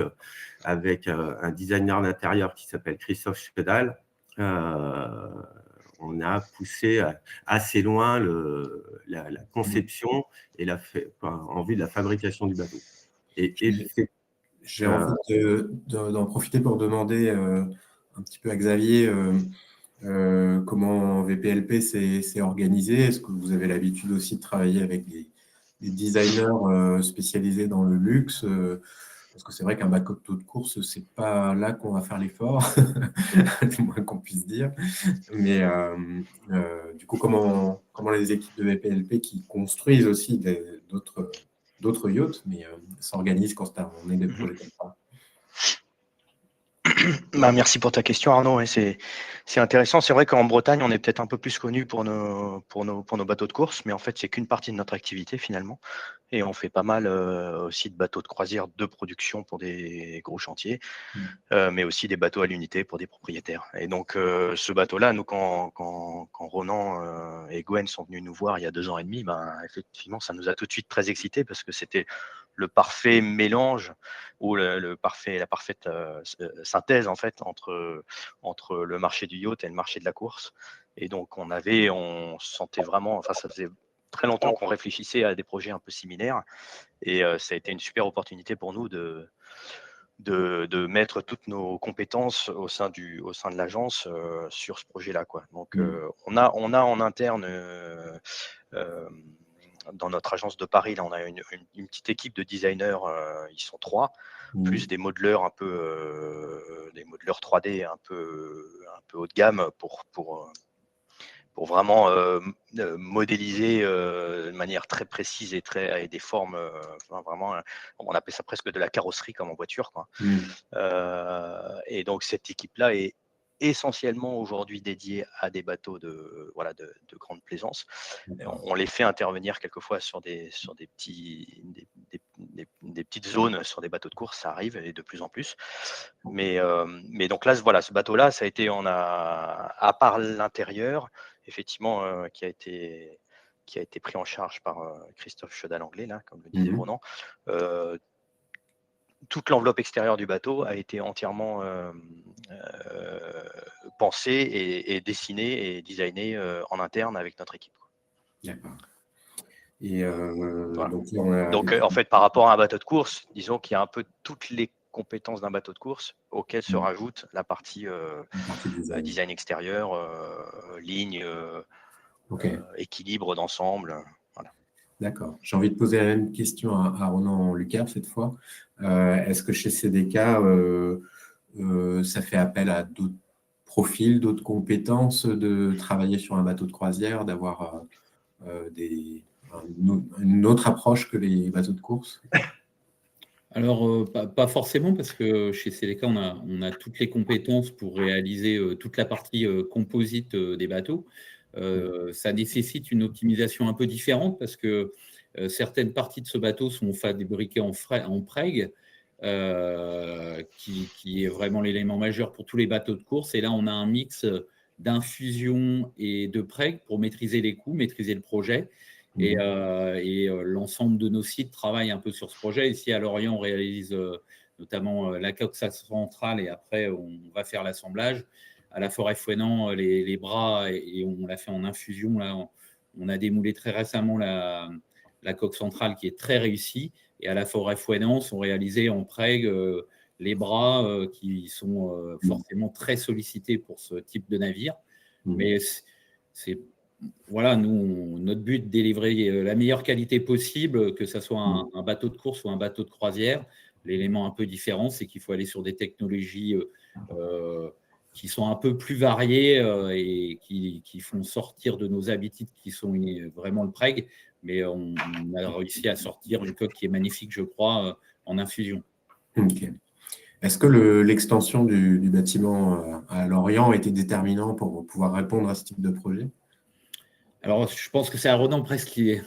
avec un designer d'intérieur qui s'appelle Christophe Schedal, on a poussé assez loin la conception et en vue de la fabrication du bateau. J'ai envie d'en profiter pour demander un petit peu à Xavier comment VPLP s'est organisé. Est-ce que vous avez l'habitude aussi de travailler avec des designers spécialisés dans le luxe parce que c'est vrai qu'un bateau de course, c'est pas là qu'on va faire l'effort, du moins qu'on puisse dire. Mais du coup, comment les équipes de VPLP qui construisent aussi d'autres yachts, mais s'organisent quand on est des projets comme ça? Merci pour ta question, Arnaud. Ouais, c'est intéressant. C'est vrai qu'en Bretagne, on est peut-être un peu plus connu pour nos bateaux de course, mais en fait, c'est qu'une partie de notre activité finalement. Et on fait pas mal aussi de bateaux de croisière de production pour des gros chantiers, mais aussi des bateaux à l'unité pour des propriétaires. Et donc, ce bateau-là, nous, quand Ronan et Gwen sont venus nous voir il y a 2 ans et demi, effectivement, ça nous a tout de suite très excités parce que c'était le parfait mélange ou la parfaite synthèse en fait entre le marché du yacht et le marché de la course. Et donc on se sentait vraiment, enfin ça faisait très longtemps qu'on réfléchissait à des projets un peu similaires et ça a été une super opportunité pour nous de mettre toutes nos compétences au sein de l'agence sur ce projet-là, quoi. Donc on a en interne dans notre agence de Paris, là, on a une petite équipe de designers, ils sont 3, plus des modeleurs des modeleurs 3D un peu haut de gamme pour vraiment modéliser de manière très précise et des formes, vraiment, on appelle ça presque de la carrosserie comme en voiture, quoi. Et donc cette équipe-là est essentiellement aujourd'hui dédiée à des bateaux de grande plaisance. On les fait intervenir quelquefois sur des des petites zones sur des bateaux de course, ça arrive et de plus en plus. Mais donc là, voilà, ce bateau-là, ça a été, à part l'intérieur, effectivement, qui a été pris en charge par Christophe Chedal-Anglais, là, comme le disait Ronan. Toute l'enveloppe extérieure du bateau a été entièrement pensée et dessinée et designée en interne avec notre équipe. D'accord. Et voilà. donc, en fait, par rapport à un bateau de course, disons qu'il y a un peu toutes les compétences d'un bateau de course auxquelles se rajoute la partie design extérieur, ligne, équilibre d'ensemble. Voilà. D'accord. J'ai envie de poser la même question à Ronan Lucas cette fois. Est-ce que chez CDK, ça fait appel à d'autres profils, d'autres compétences de travailler sur un bateau de croisière, d'avoir une autre approche que les bateaux de course? Alors, pas forcément, parce que chez CDK, on a toutes les compétences pour réaliser toute la partie composite des bateaux. Ça nécessite une optimisation un peu différente parce que certaines parties de ce bateau sont fabriquées en preg, qui est vraiment l'élément majeur pour tous les bateaux de course. Et là, on a un mix d'infusion et de preg pour maîtriser les coûts, maîtriser le projet. Et l'ensemble de nos sites travaillent un peu sur ce projet. Ici, à Lorient, on réalise notamment la coque centrale et après, on va faire l'assemblage. À la Forêt-Fouesnant, les bras, et on l'a fait en infusion. Là, on a démoulé très récemment la coque centrale qui est très réussie. Et à la Forêt-Fouesnant, sont réalisés en preg les bras qui sont forcément très sollicités pour ce type de navire. Mais voilà, nous, notre but, délivrer la meilleure qualité possible, que ce soit un bateau de course ou un bateau de croisière. L'élément un peu différent, c'est qu'il faut aller sur des technologies qui sont un peu plus variées et qui font sortir de nos habitudes qui sont vraiment le preg. Mais on a réussi à sortir une coque qui est magnifique, je crois, en infusion. Ok. Est-ce que l'extension du bâtiment à Lorient était déterminant pour pouvoir répondre à ce type de projet? Alors, je pense que c'est à Ronan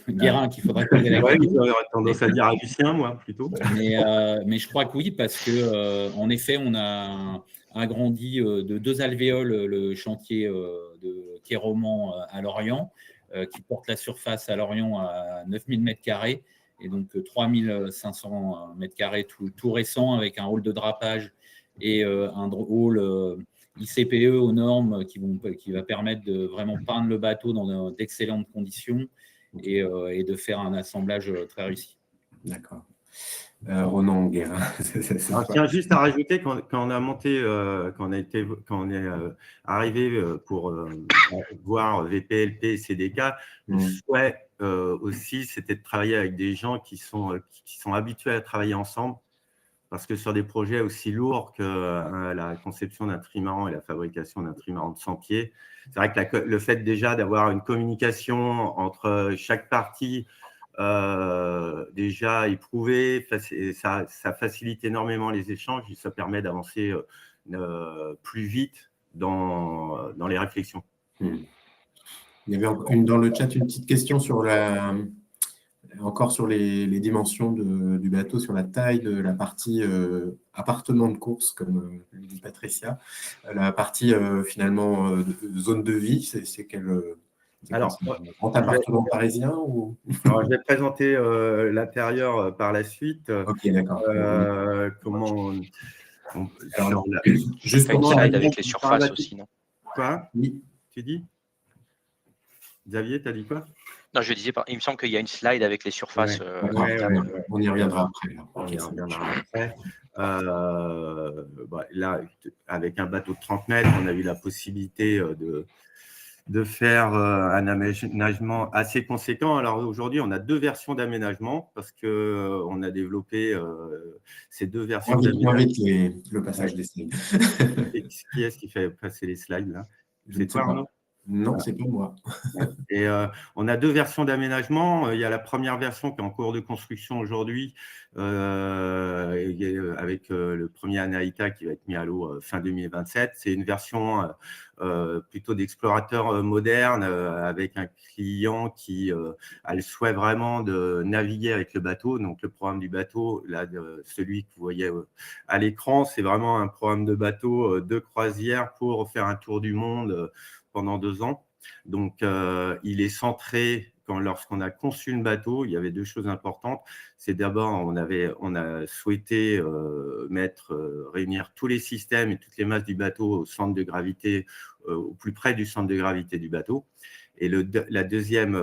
Guérin qu'il faudrait poser la question. J'aurais tendance à dire à Lucien, moi, plutôt. Mais je crois que oui, parce qu'en effet, on a agrandi de 2 alvéoles le chantier de quai Roman à Lorient, qui porte la surface à Lorient à 9000 m², et donc 3500 m² tout récent, avec un hall de drapage et un hall ICPE aux normes qui va permettre de vraiment peindre le bateau dans d'excellentes conditions et de faire un assemblage très réussi. D'accord. Ronan Guérin. Je tiens juste à rajouter quand on a monté, quand on est arrivé pour voir VPLP et CDK, le souhait aussi, c'était de travailler avec des gens qui sont habitués à travailler ensemble. Parce que sur des projets aussi lourds que la conception d'un trimaran et la fabrication d'un trimaran de 100 pieds, c'est vrai que le fait déjà d'avoir une communication entre chaque partie déjà éprouvée, ça facilite énormément les échanges et ça permet d'avancer plus vite dans les réflexions. Il y avait dans le chat une petite question sur encore sur les dimensions du bateau, sur la taille de la partie appartement de course, comme le dit Patricia. La partie finalement zone de vie, c'est quel grand appartement parisien ou... Alors, je vais présenter l'intérieur par la suite. Ok, d'accord. Juste pour slide avec les surfaces aussi, non? Quoi? Oui. Tu dis? Xavier, tu as dit quoi? Non, je disais, il me semble qu'il y a une slide avec les surfaces. On y reviendra après. Là, avec un bateau de 30 mètres, on a eu la possibilité de faire un aménagement assez conséquent. Alors aujourd'hui, on a 2 versions d'aménagement parce qu'on a développé ces 2 versions d'aménagement. Le passage des slides. Qui est-ce qui fait passer les slides là? C'est toi, Arnaud? Non, c'est pas moi. Et on a 2 versions d'aménagement. Il y a la première version qui est en cours de construction aujourd'hui, avec le premier Anaïta qui va être mis à l'eau fin 2027. C'est une version plutôt d'explorateur moderne, avec un client qui a le souhait vraiment de naviguer avec le bateau. Donc le programme du bateau, là, celui que vous voyez à l'écran, c'est vraiment un programme de bateau de croisière pour faire un tour du monde pendant 2 ans. Donc, il est centré, lorsqu'on a conçu le bateau, il y avait 2 choses importantes. C'est d'abord, on a souhaité réunir tous les systèmes et toutes les masses du bateau au centre de gravité, au plus près du centre de gravité du bateau. Et la deuxième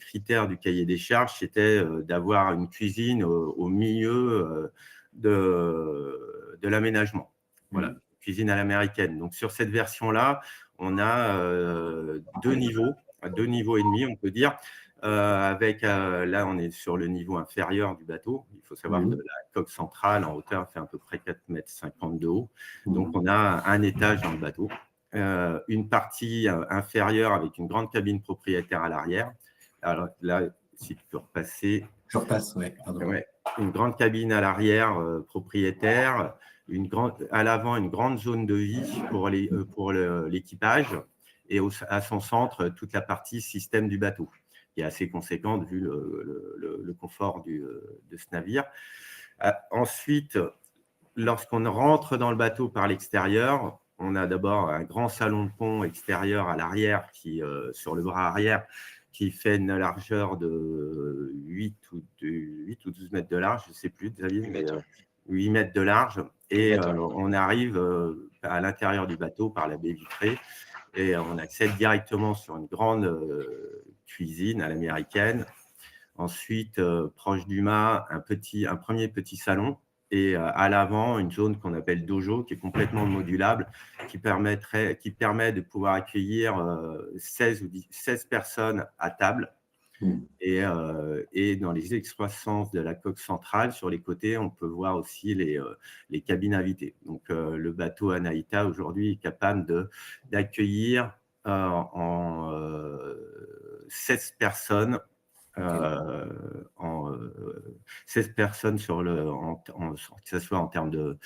critère du cahier des charges, c'était d'avoir une cuisine au milieu de l'aménagement. Voilà, cuisine à l'américaine. Donc, sur cette version-là, on a 2 niveaux, 2 niveaux et demi, on peut dire. Là, on est sur le niveau inférieur du bateau. Il faut savoir que la coque centrale, en hauteur, fait à peu près 4,50 m de haut. Donc, on a un étage dans le bateau. Une partie inférieure avec une grande cabine propriétaire à l'arrière. Alors là, si tu peux repasser. Je repasse, oui. Ouais, une grande cabine à l'arrière propriétaire. À l'avant, une grande zone de vie pour l'équipage et à son centre, toute la partie système du bateau, qui est assez conséquente vu le confort de ce navire. Ensuite, lorsqu'on rentre dans le bateau par l'extérieur, on a d'abord un grand salon de pont extérieur à l'arrière, sur le bras arrière, qui fait une largeur de 8 ou 12 mètres de large, je ne sais plus, Xavier, 8 mètres de large. Et on arrive à l'intérieur du bateau par la baie vitrée et on accède directement sur une grande cuisine à l'américaine. Ensuite, proche du mât, un premier petit salon. Et à l'avant, une zone qu'on appelle dojo, qui est complètement modulable, qui permet de pouvoir accueillir 16 personnes à table. Et dans les excroissances de la coque centrale, sur les côtés, on peut voir aussi les cabines invitées. Donc, le bateau Anaïta, aujourd'hui, est capable d'accueillir 16 personnes. 16 personnes que ce soit en termes de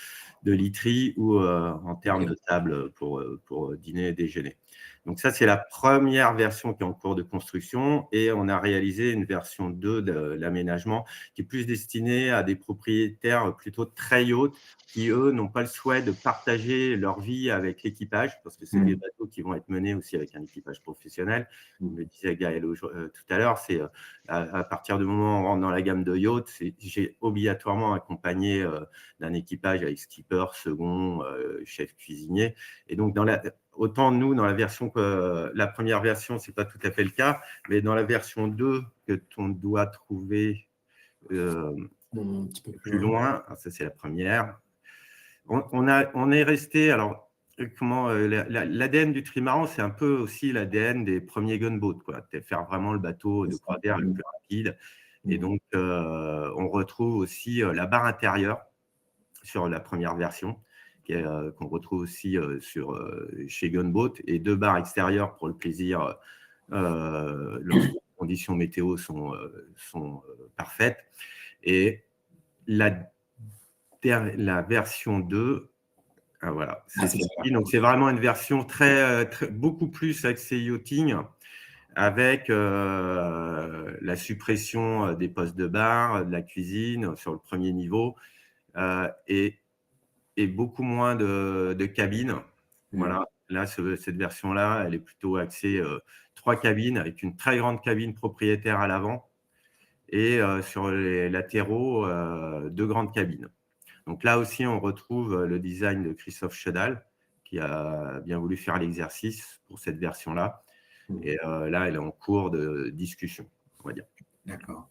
literie ou en termes de table pour dîner et déjeuner. Donc ça, c'est la première version qui est en cours de construction et on a réalisé une version 2 de l'aménagement qui est plus destinée à des propriétaires plutôt très yachts qui, eux, n'ont pas le souhait de partager leur vie avec l'équipage parce que c'est des bateaux qui vont être menés aussi avec un équipage professionnel. Comme le disait Gaël tout à l'heure, c'est à partir du moment où on rentre dans la gamme de yachts, j'ai obligatoirement accompagné d'un équipage avec skipper, second, chef cuisinier. Et donc, autant nous, dans la première version, ce n'est pas tout à fait le cas, mais dans la version 2 que on doit trouver un petit peu plus loin, ça c'est la première, on est resté, alors, l'ADN du trimaran, c'est un peu aussi l'ADN des premiers gunboats, faire vraiment le bateau de croisière le plus rapide. Et donc, on retrouve aussi la barre intérieure sur la première version, qu'on retrouve aussi chez Gunboat, et 2 barres extérieures pour le plaisir lorsque les conditions météo sont parfaites. Et la version 2, voilà, donc c'est vraiment une version beaucoup plus axée yachting, avec la suppression des postes de bar, de la cuisine sur le premier niveau, et beaucoup moins de cabines. Voilà, là, cette version-là, elle est plutôt axée 3 cabines avec une très grande cabine propriétaire à l'avant et sur les latéraux, 2 grandes cabines. Donc là aussi, on retrouve le design de Christophe Chedal qui a bien voulu faire l'exercice pour cette version-là. Et là, elle est en cours de discussion, on va dire. D'accord.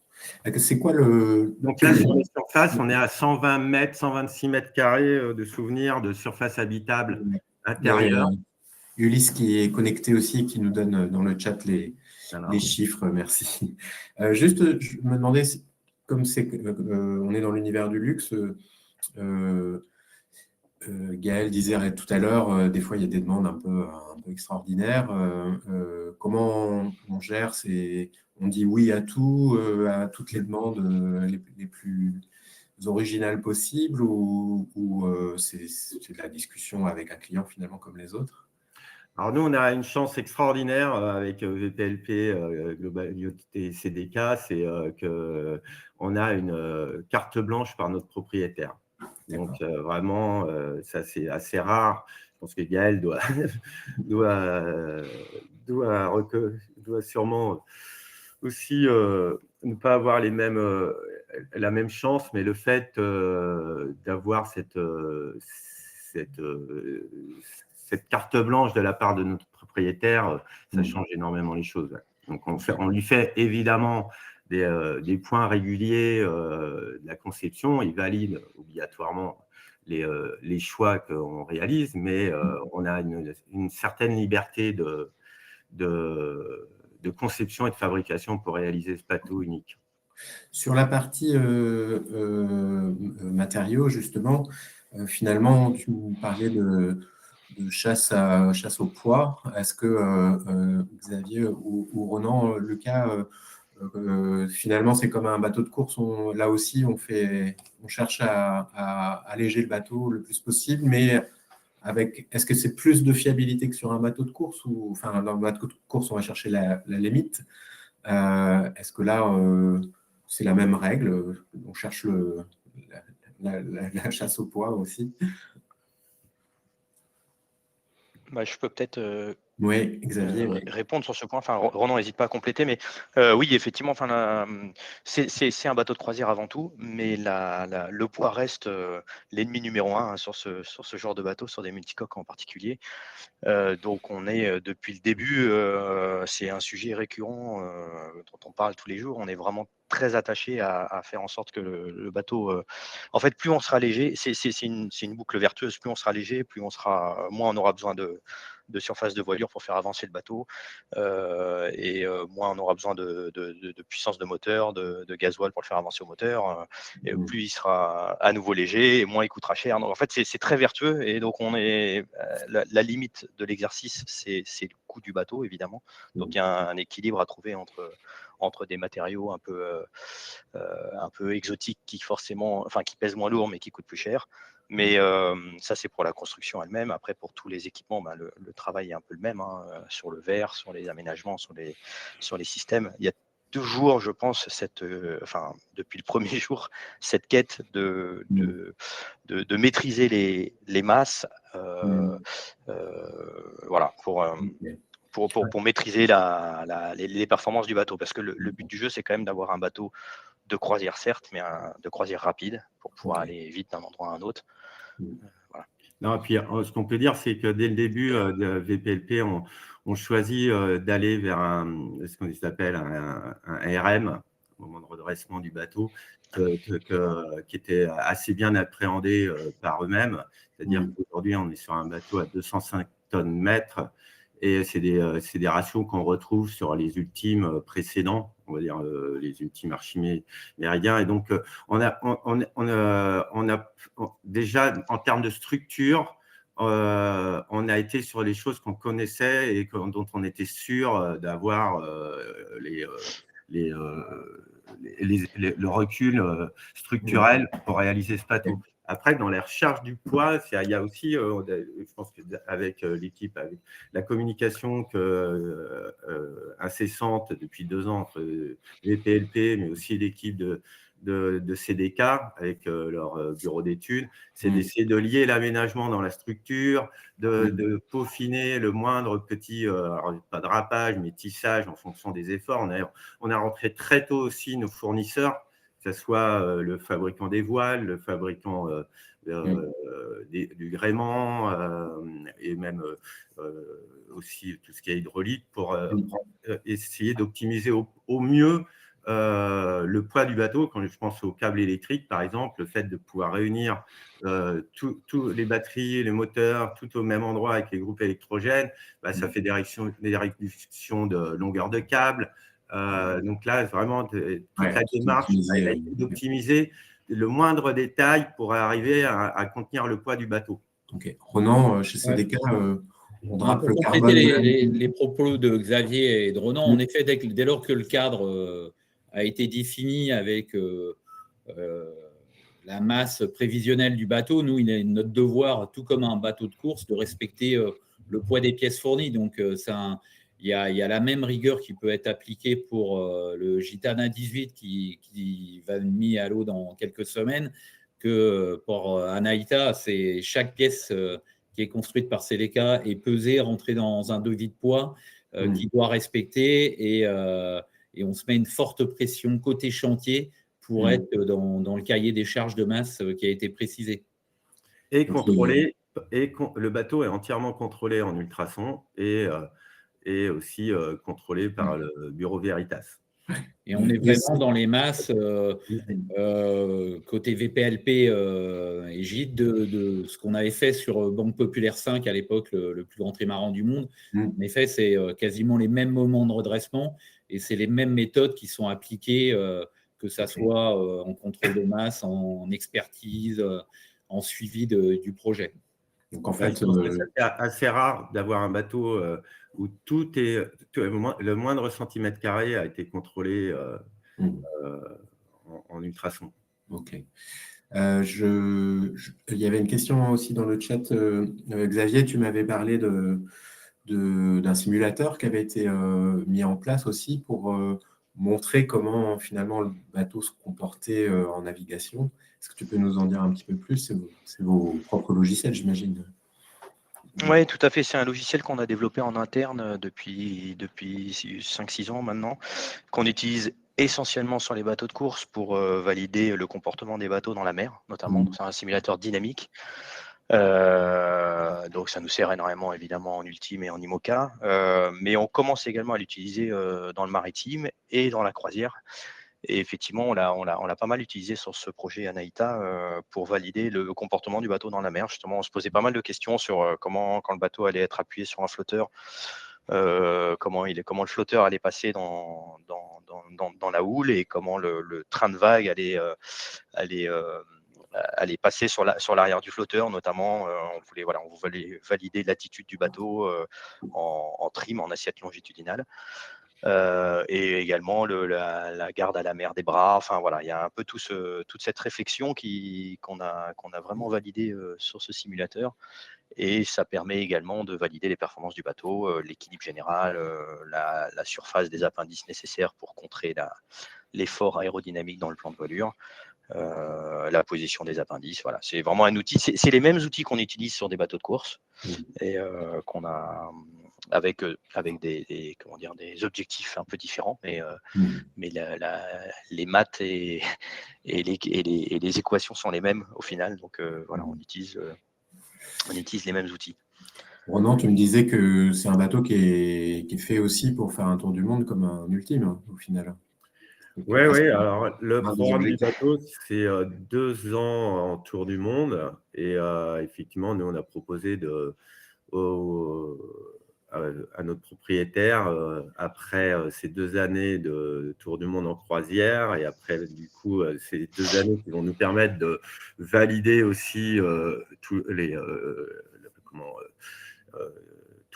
C'est quoi le… Donc là, sur les surfaces, on est à 120 mètres, 126 mètres carrés de souvenirs de surface habitable intérieure. Ulysse qui est connecté aussi, qui nous donne dans le chat les chiffres, merci. Juste, je me demandais, comme on est dans l'univers du luxe, Gaël disait tout à l'heure, des fois il y a des demandes un peu extraordinaires. Comment on gère on dit oui à tout, à toutes les demandes les plus originales possibles, ou c'est de la discussion avec un client finalement comme les autres? Alors nous, on a une chance extraordinaire avec VPLP, Global IoT et CDK, c'est qu'on a une carte blanche par notre propriétaire. Donc vraiment, ça c'est assez rare. Je pense que Gaël doit sûrement aussi ne pas avoir la même chance, mais le fait d'avoir cette carte blanche de la part de notre propriétaire, ça change énormément les choses. Donc on lui fait évidemment des points réguliers de la conception. Il valide obligatoirement les choix qu'on réalise, mais on a une certaine liberté de conception et de fabrication pour réaliser ce bateau unique. Sur la partie matériaux, justement, finalement, tu parlais de chasse au poids. Est-ce que Xavier ou Ronan, Lucas, finalement, c'est comme un bateau de course, là aussi, on cherche à alléger le bateau le plus possible, mais est-ce que c'est plus de fiabilité que sur un bateau de course, ou enfin, dans le bateau de course, on va chercher la limite. Est-ce que là, c'est la même règle? On cherche la chasse au poids aussi. Je peux peut-être Oui, Xavier. répondre sur ce point. Enfin, Ronan, n'hésite pas à compléter, mais oui, effectivement, c'est un bateau de croisière avant tout, mais le poids reste l'ennemi numéro un sur ce genre de bateau, sur des multicoques en particulier. Donc, on est depuis le début, c'est un sujet récurrent dont on parle tous les jours. On est vraiment très attaché à faire en sorte que le bateau, en fait, plus on sera léger, c'est une boucle vertueuse. Plus on sera léger, moins on aura besoin de surface de voilure pour faire avancer le bateau, et moins on aura besoin de puissance de moteur, de gasoil pour le faire avancer au moteur. Et plus il sera à nouveau léger, et moins il coûtera cher. Donc en fait, c'est très vertueux, et donc on est la limite de l'exercice, c'est le coût du bateau, évidemment. Donc il y a un équilibre à trouver entre des matériaux un peu exotiques qui pèsent moins lourd mais qui coûtent plus cher. Mais ça, c'est pour la construction elle-même. Après, pour tous les équipements, le travail est un peu le même, sur le verre, sur les aménagements, sur les systèmes. Il y a toujours, je pense, depuis le premier jour, cette quête de maîtriser les masses, voilà, pour maîtriser les performances du bateau. Parce que le but du jeu, c'est quand même d'avoir un bateau de croisière, certes, mais de croisière rapide pour pouvoir aller vite d'un endroit à un autre. Voilà. Non, et puis, ce qu'on peut dire, c'est que dès le début de VPLP, on choisit d'aller vers ce qu'on appelle un RM, au moment de redressement du bateau, qui était assez bien appréhendé par eux-mêmes. C'est-à-dire qu'aujourd'hui, on est sur un bateau à 205 tonnes mètres, et c'est des ratios qu'on retrouve sur les ultimes précédents, on va dire les ultimes archiméridiens. Et donc, on a déjà, en termes de structure, on a été sur les choses qu'on connaissait et dont on était sûr d'avoir le recul structurel pour réaliser ce bateau. Après, dans les recherches du poids, il y a aussi, je pense qu'avec l'équipe, avec la communication incessante depuis 2 ans entre VPLP, mais aussi l'équipe de CDK avec leur bureau d'études, c'est d'essayer de lier l'aménagement dans la structure, de peaufiner le moindre petit, pas drapage, mais tissage en fonction des efforts. On a rentré très tôt aussi nos fournisseurs, que ce soit le fabricant des voiles, le fabricant du gréement, et même aussi tout ce qui est hydraulique, pour essayer d'optimiser au mieux le poids du bateau. Quand je pense au câble électrique, par exemple, le fait de pouvoir réunir tous les batteries, les moteurs, tout au même endroit avec les groupes électrogènes, ça fait des réductions de longueur de câble. Donc là, vraiment, toute la démarche d'optimiser le moindre détail pour arriver à contenir le poids du bateau. Ok. Ronan, chez CDK, on drape Pour le compléter carbone. les propos de Xavier et de Ronan, en effet, dès lors que le cadre a été défini avec la masse prévisionnelle du bateau, nous, il est notre devoir, tout comme un bateau de course, de respecter le poids des pièces fournies. Donc, il y a la même rigueur qui peut être appliquée pour le Gitana 18 qui va être mis à l'eau dans quelques semaines que pour Anaïta. C'est chaque pièce qui est construite par CDK est pesée, rentrée dans un devis de poids qui doit respecter et on se met une forte pression côté chantier pour être dans le cahier des charges de masse qui a été précisé. Et contrôlé, le bateau est entièrement contrôlé en ultrasons et aussi contrôlé par le bureau Veritas. Et on est vraiment dans les masses côté VPLP et GIT de ce qu'on avait fait sur Banque Populaire 5 à l'époque, le plus grand trimaran du monde. En effet, c'est quasiment les mêmes moments de redressement et c'est les mêmes méthodes qui sont appliquées, que ça soit en contrôle de masse, en expertise, en suivi du projet. Donc en fait, c'est assez rare d'avoir un bateau où le moindre centimètre carré a été contrôlé en ultrasons. Ok. Il y avait une question aussi dans le chat. Xavier, tu m'avais parlé d'un simulateur qui avait été mis en place aussi pour montrer comment finalement le bateau se comportait en navigation. Est-ce que tu peux nous en dire un petit peu plus? C'est vos propres logiciels, j'imagine. Oui, tout à fait. C'est un logiciel qu'on a développé en interne depuis 5-6 ans maintenant, qu'on utilise essentiellement sur les bateaux de course pour valider le comportement des bateaux dans la mer, notamment. C'est un simulateur dynamique. Donc ça nous sert énormément évidemment en ultime et en IMOCA, mais on commence également à l'utiliser dans le maritime et dans la croisière. Et effectivement, on l'a pas mal utilisé sur ce projet Anaïta pour valider le comportement du bateau dans la mer. Justement, on se posait pas mal de questions sur comment, quand le bateau allait être appuyé sur un flotteur, comment le flotteur allait passer dans la houle et comment le train de vague allait passer sur l'arrière du flotteur, notamment. On voulait valider l'attitude du bateau en trim, en assiette longitudinale. Et également la garde à la mer des bras. Enfin voilà, il y a un peu toute cette réflexion qu'on a vraiment validée sur ce simulateur. Et ça permet également de valider les performances du bateau, l'équilibre général, la surface des appendices nécessaires pour contrer l'effort aérodynamique dans le plan de voilure. La position des appendices, voilà, c'est vraiment un outil. C'est les mêmes outils qu'on utilise sur des bateaux de course et qu'on a avec des objectifs un peu différents, mais les maths et les équations sont les mêmes au final. Donc voilà, on utilise les mêmes outils. Ronan, tu me disais que c'est un bateau qui est fait aussi pour faire un tour du monde comme un ultime, au final. Oui. Alors le programme du bateau, c'est 2 ans en tour du monde. Et effectivement, nous, on a proposé à notre propriétaire, après ces 2 années de tour du monde en croisière, et après, du coup, ces 2 années qui vont nous permettre de valider aussi tous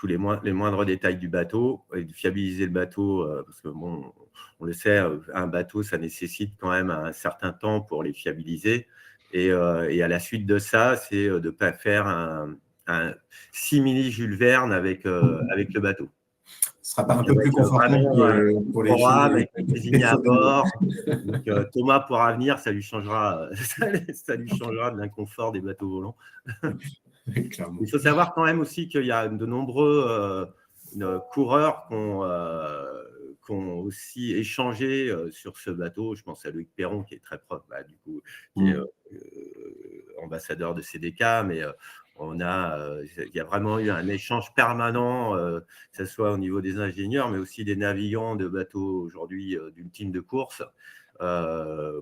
les moindres détails du bateau et de fiabiliser le bateau, parce que bon, on le sait, un bateau, ça nécessite quand même un certain temps pour les fiabiliser. Et à la suite de ça, c'est de ne pas faire un simili Jules Verne avec le bateau. Ce sera pas un peu plus confortable pour les chevaux avec les cuisiniers à bord. Donc, Thomas pourra venir, ça lui changera de l'inconfort des bateaux volants. Il faut savoir quand même aussi qu'il y a de nombreux coureurs qui ont aussi échangé sur ce bateau. Je pense à Loïc Perron qui est très proche, du coup, qui est ambassadeur de CDK, mais il y a vraiment eu un échange permanent, que ce soit au niveau des ingénieurs, mais aussi des navigants de bateaux aujourd'hui d'ultime de course,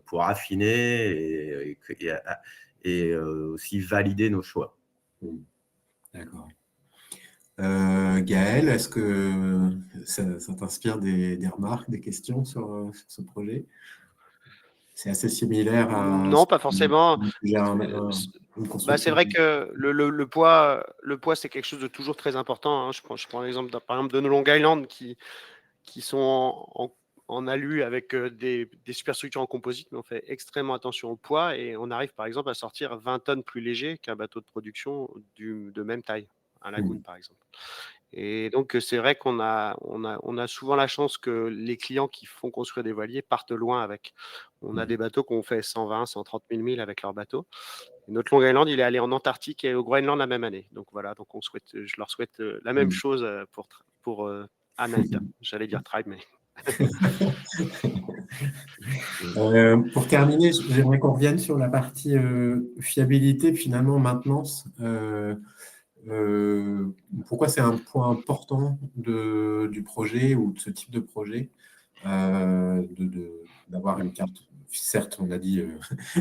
pour affiner et aussi valider nos choix. D'accord. Gaël, est-ce que ça t'inspire des remarques, des questions sur ce projet? C'est assez similaire à Non, pas forcément. une C'est construction. vrai que le poids, c'est quelque chose de toujours très important. Hein. Je prends l'exemple, par exemple, de nos Long Island qui sont en alu avec des superstructures en composite, mais on fait extrêmement attention au poids et on arrive, par exemple, à sortir 20 tonnes plus léger qu'un bateau de production de même taille, un Lagoon, par exemple. Et donc, c'est vrai qu'on a souvent la chance que les clients qui font construire des voiliers partent loin avec. On a des bateaux qui ont fait 120, 130 000 milles avec leur bateau. Et notre Long Island, il est allé en Antarctique et au Groenland la même année. Donc voilà, donc je leur souhaite la même chose pour Anaïta. J'allais dire Tribe, mais Pour terminer, j'aimerais qu'on revienne sur la partie fiabilité, finalement, maintenance. Pourquoi c'est un point important du projet ou de ce type de projet d'avoir une carte. Certes, on a dit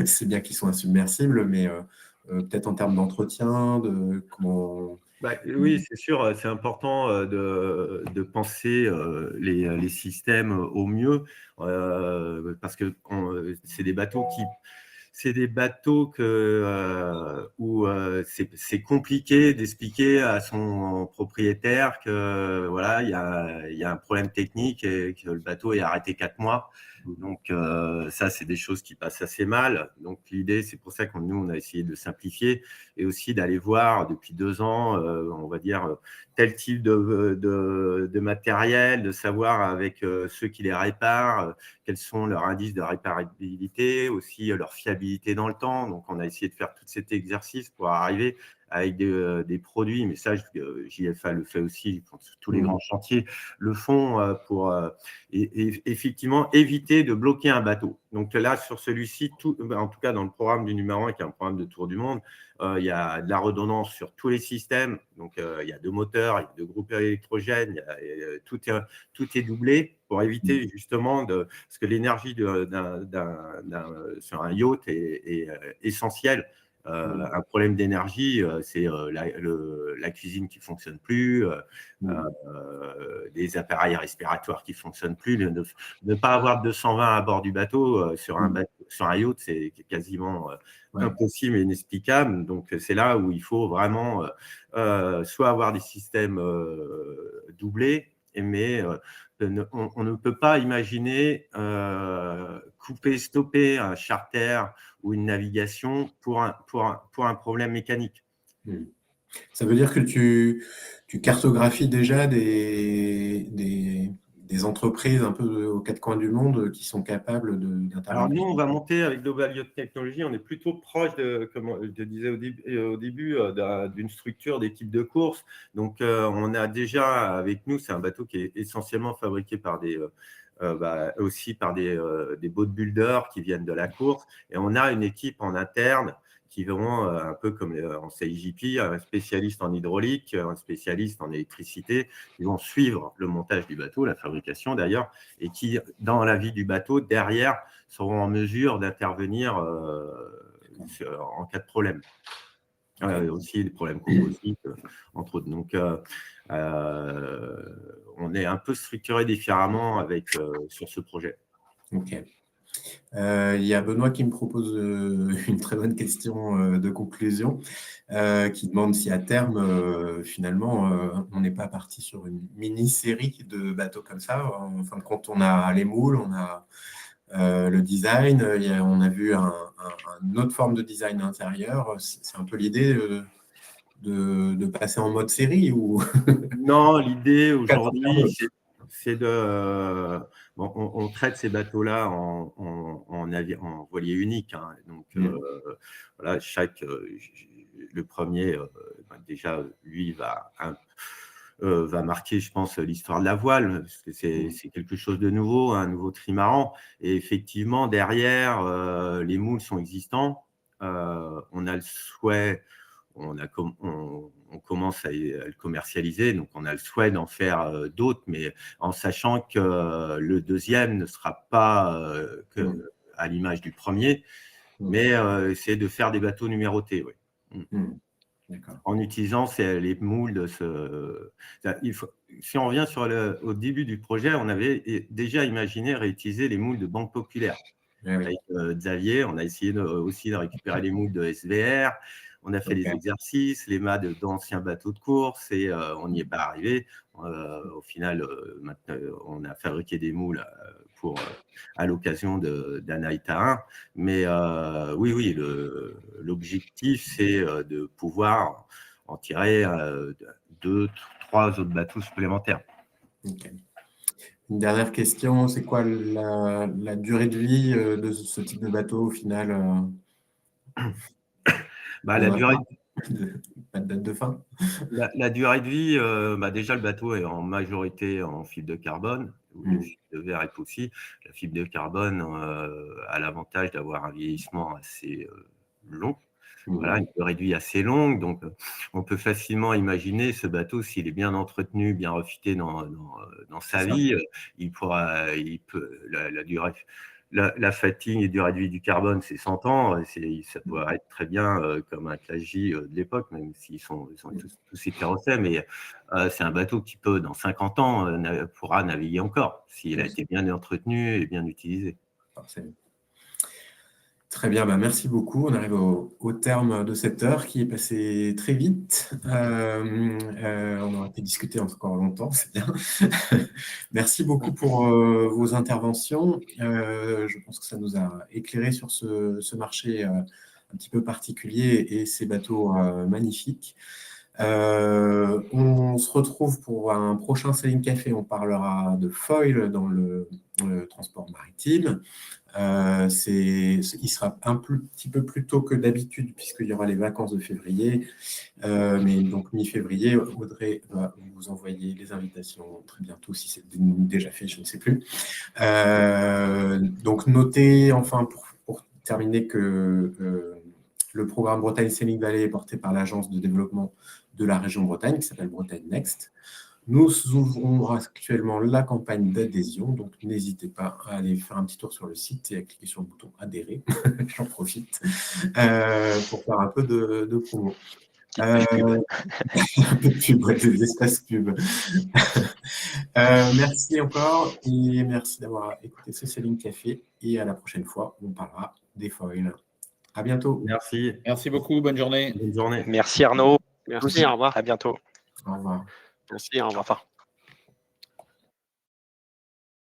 c'est bien qu'ils soient insubmersibles, mais peut-être en termes d'entretien, de comment. Oui, c'est sûr, c'est important de penser les systèmes au mieux parce que c'est des bateaux où c'est compliqué d'expliquer à son propriétaire que voilà, il y a un problème technique et que le bateau est arrêté 4 mois. Donc ça, c'est des choses qui passent assez mal. Donc l'idée, c'est pour ça que nous, on a essayé de simplifier et aussi d'aller voir depuis 2 ans, on va dire, tel type de matériel, de savoir avec ceux qui les réparent, quels sont leurs indices de réparabilité, aussi leur fiabilité dans le temps. Donc, on a essayé de faire tout cet exercice pour arriver avec des produits, mais ça, JFA le fait aussi, tous les grands chantiers le font pour effectivement éviter de bloquer un bateau. Donc là, sur celui-ci, en tout cas dans le programme du numéro 1, qui est un programme de tour du monde, il y a de la redondance sur tous les systèmes. Donc, il y a 2 moteurs, il y a 2 groupes électrogènes, tout est doublé pour éviter justement parce que l'énergie sur un yacht est essentielle. Un problème d'énergie, c'est la cuisine qui ne fonctionne plus, des appareils respiratoires qui ne fonctionnent plus. Ne pas avoir de 220 à bord du bateau sur un yacht, c'est quasiment impossible et inexplicable. Donc, c'est là où il faut vraiment soit avoir des systèmes doublés, mais on ne peut pas imaginer stopper un charter ou une navigation pour un problème mécanique. Ça veut dire que tu cartographies déjà des entreprises un peu aux 4 coins du monde qui sont capables d'intervenir. Alors nous, on va monter avec Global Yacht Technology, on est plutôt proche comme je te disais au début, d'une structure des types de courses. Donc on a déjà avec nous, c'est un bateau qui est essentiellement fabriqué par aussi par des boat builders qui viennent de la course. Et on a une équipe en interne qui vont un peu comme en CIJP, un spécialiste en hydraulique, un spécialiste en électricité, qui vont suivre le montage du bateau, la fabrication d'ailleurs, et qui, dans la vie du bateau, derrière, seront en mesure d'intervenir en cas de problème. Aussi des problèmes composites, entre autres. Donc, on est un peu structuré différemment sur ce projet. Ok. Il y a Benoît qui me propose une très bonne question de conclusion, qui demande si à terme, finalement, on n'est pas parti sur une mini-série de bateaux comme ça. En fin de compte, on a les moules, on a le design, on a vu une autre forme de design intérieur. C'est un peu l'idée de passer en mode série ou... Non, l'idée aujourd'hui, c'est on traite ces bateaux-là en voilier unique. Hein. Donc, voilà, le premier, déjà, lui, va marquer, je pense, l'histoire de la voile, parce que c'est quelque chose de nouveau, un nouveau trimaran. Et effectivement, derrière, les moules sont existants. On a le souhait, on commence à le commercialiser, donc on a le souhait d'en faire d'autres, mais en sachant que le deuxième ne sera pas à l'image du premier, mais c'est de faire des bateaux numérotés. Oui. En utilisant les moules. Si on revient au début du projet, on avait déjà imaginé réutiliser les moules de Banque Populaire. avec Xavier. On a essayé aussi de récupérer les moules de SVR. On a fait les exercices, les mâts d'anciens bateaux de course et on n'y est pas arrivé. Au final, maintenant, on a fabriqué des moules à l'occasion d'Anaïta 1. Mais oui, l'objectif, c'est de pouvoir en tirer 2, 3 autres bateaux supplémentaires. Okay. Une dernière question, c'est quoi la durée de vie de ce type de bateau au final La durée... Pas de date de fin. La durée de vie, déjà le bateau est en majorité en fibre de carbone, le fibre de verre est aussi. La fibre de carbone a l'avantage d'avoir un vieillissement assez long. Voilà, une durée de vie assez longue, donc on peut facilement imaginer ce bateau, s'il est bien entretenu, bien refité dans sa vie, la fatigue et durée de vie du carbone, c'est 100 ans, ça doit être très bien comme un classe J de l'époque, même s'ils sont tous hétérocètes, mais c'est un bateau qui peut, dans 50 ans, pourra naviguer encore, s'il a été bien entretenu et bien utilisé. Forcément. Très bien, merci beaucoup. On arrive au terme de cette heure qui est passée très vite. On aurait pu discuter encore longtemps, c'est bien. Merci beaucoup pour vos interventions. Je pense que ça nous a éclairé sur ce marché un petit peu particulier et ces bateaux magnifiques. On se retrouve pour un prochain Sailing Café. On parlera de foil dans le transport maritime. Il sera un petit peu plus tôt que d'habitude puisqu'il y aura les vacances de février. Mais donc mi-février, Audrey va vous envoyer les invitations très bientôt, si c'est déjà fait, je ne sais plus. Donc notez, enfin, pour terminer, que le programme Bretagne Sailing Valley est porté par l'agence de développement de la région Bretagne, qui s'appelle Bretagne Next. Nous ouvrons actuellement la campagne d'adhésion, donc n'hésitez pas à aller faire un petit tour sur le site et à cliquer sur le bouton adhérer, j'en profite, pour faire un peu de promo. Un peu de pub, des espaces pub. Merci encore et merci d'avoir écouté ce Sailing Café et à la prochaine fois, on parlera des foils. À bientôt. Merci. Merci beaucoup, bonne journée. Bonne journée. Merci Arnaud. Merci, au revoir. À bientôt. Au revoir. Merci, au revoir. Au revoir.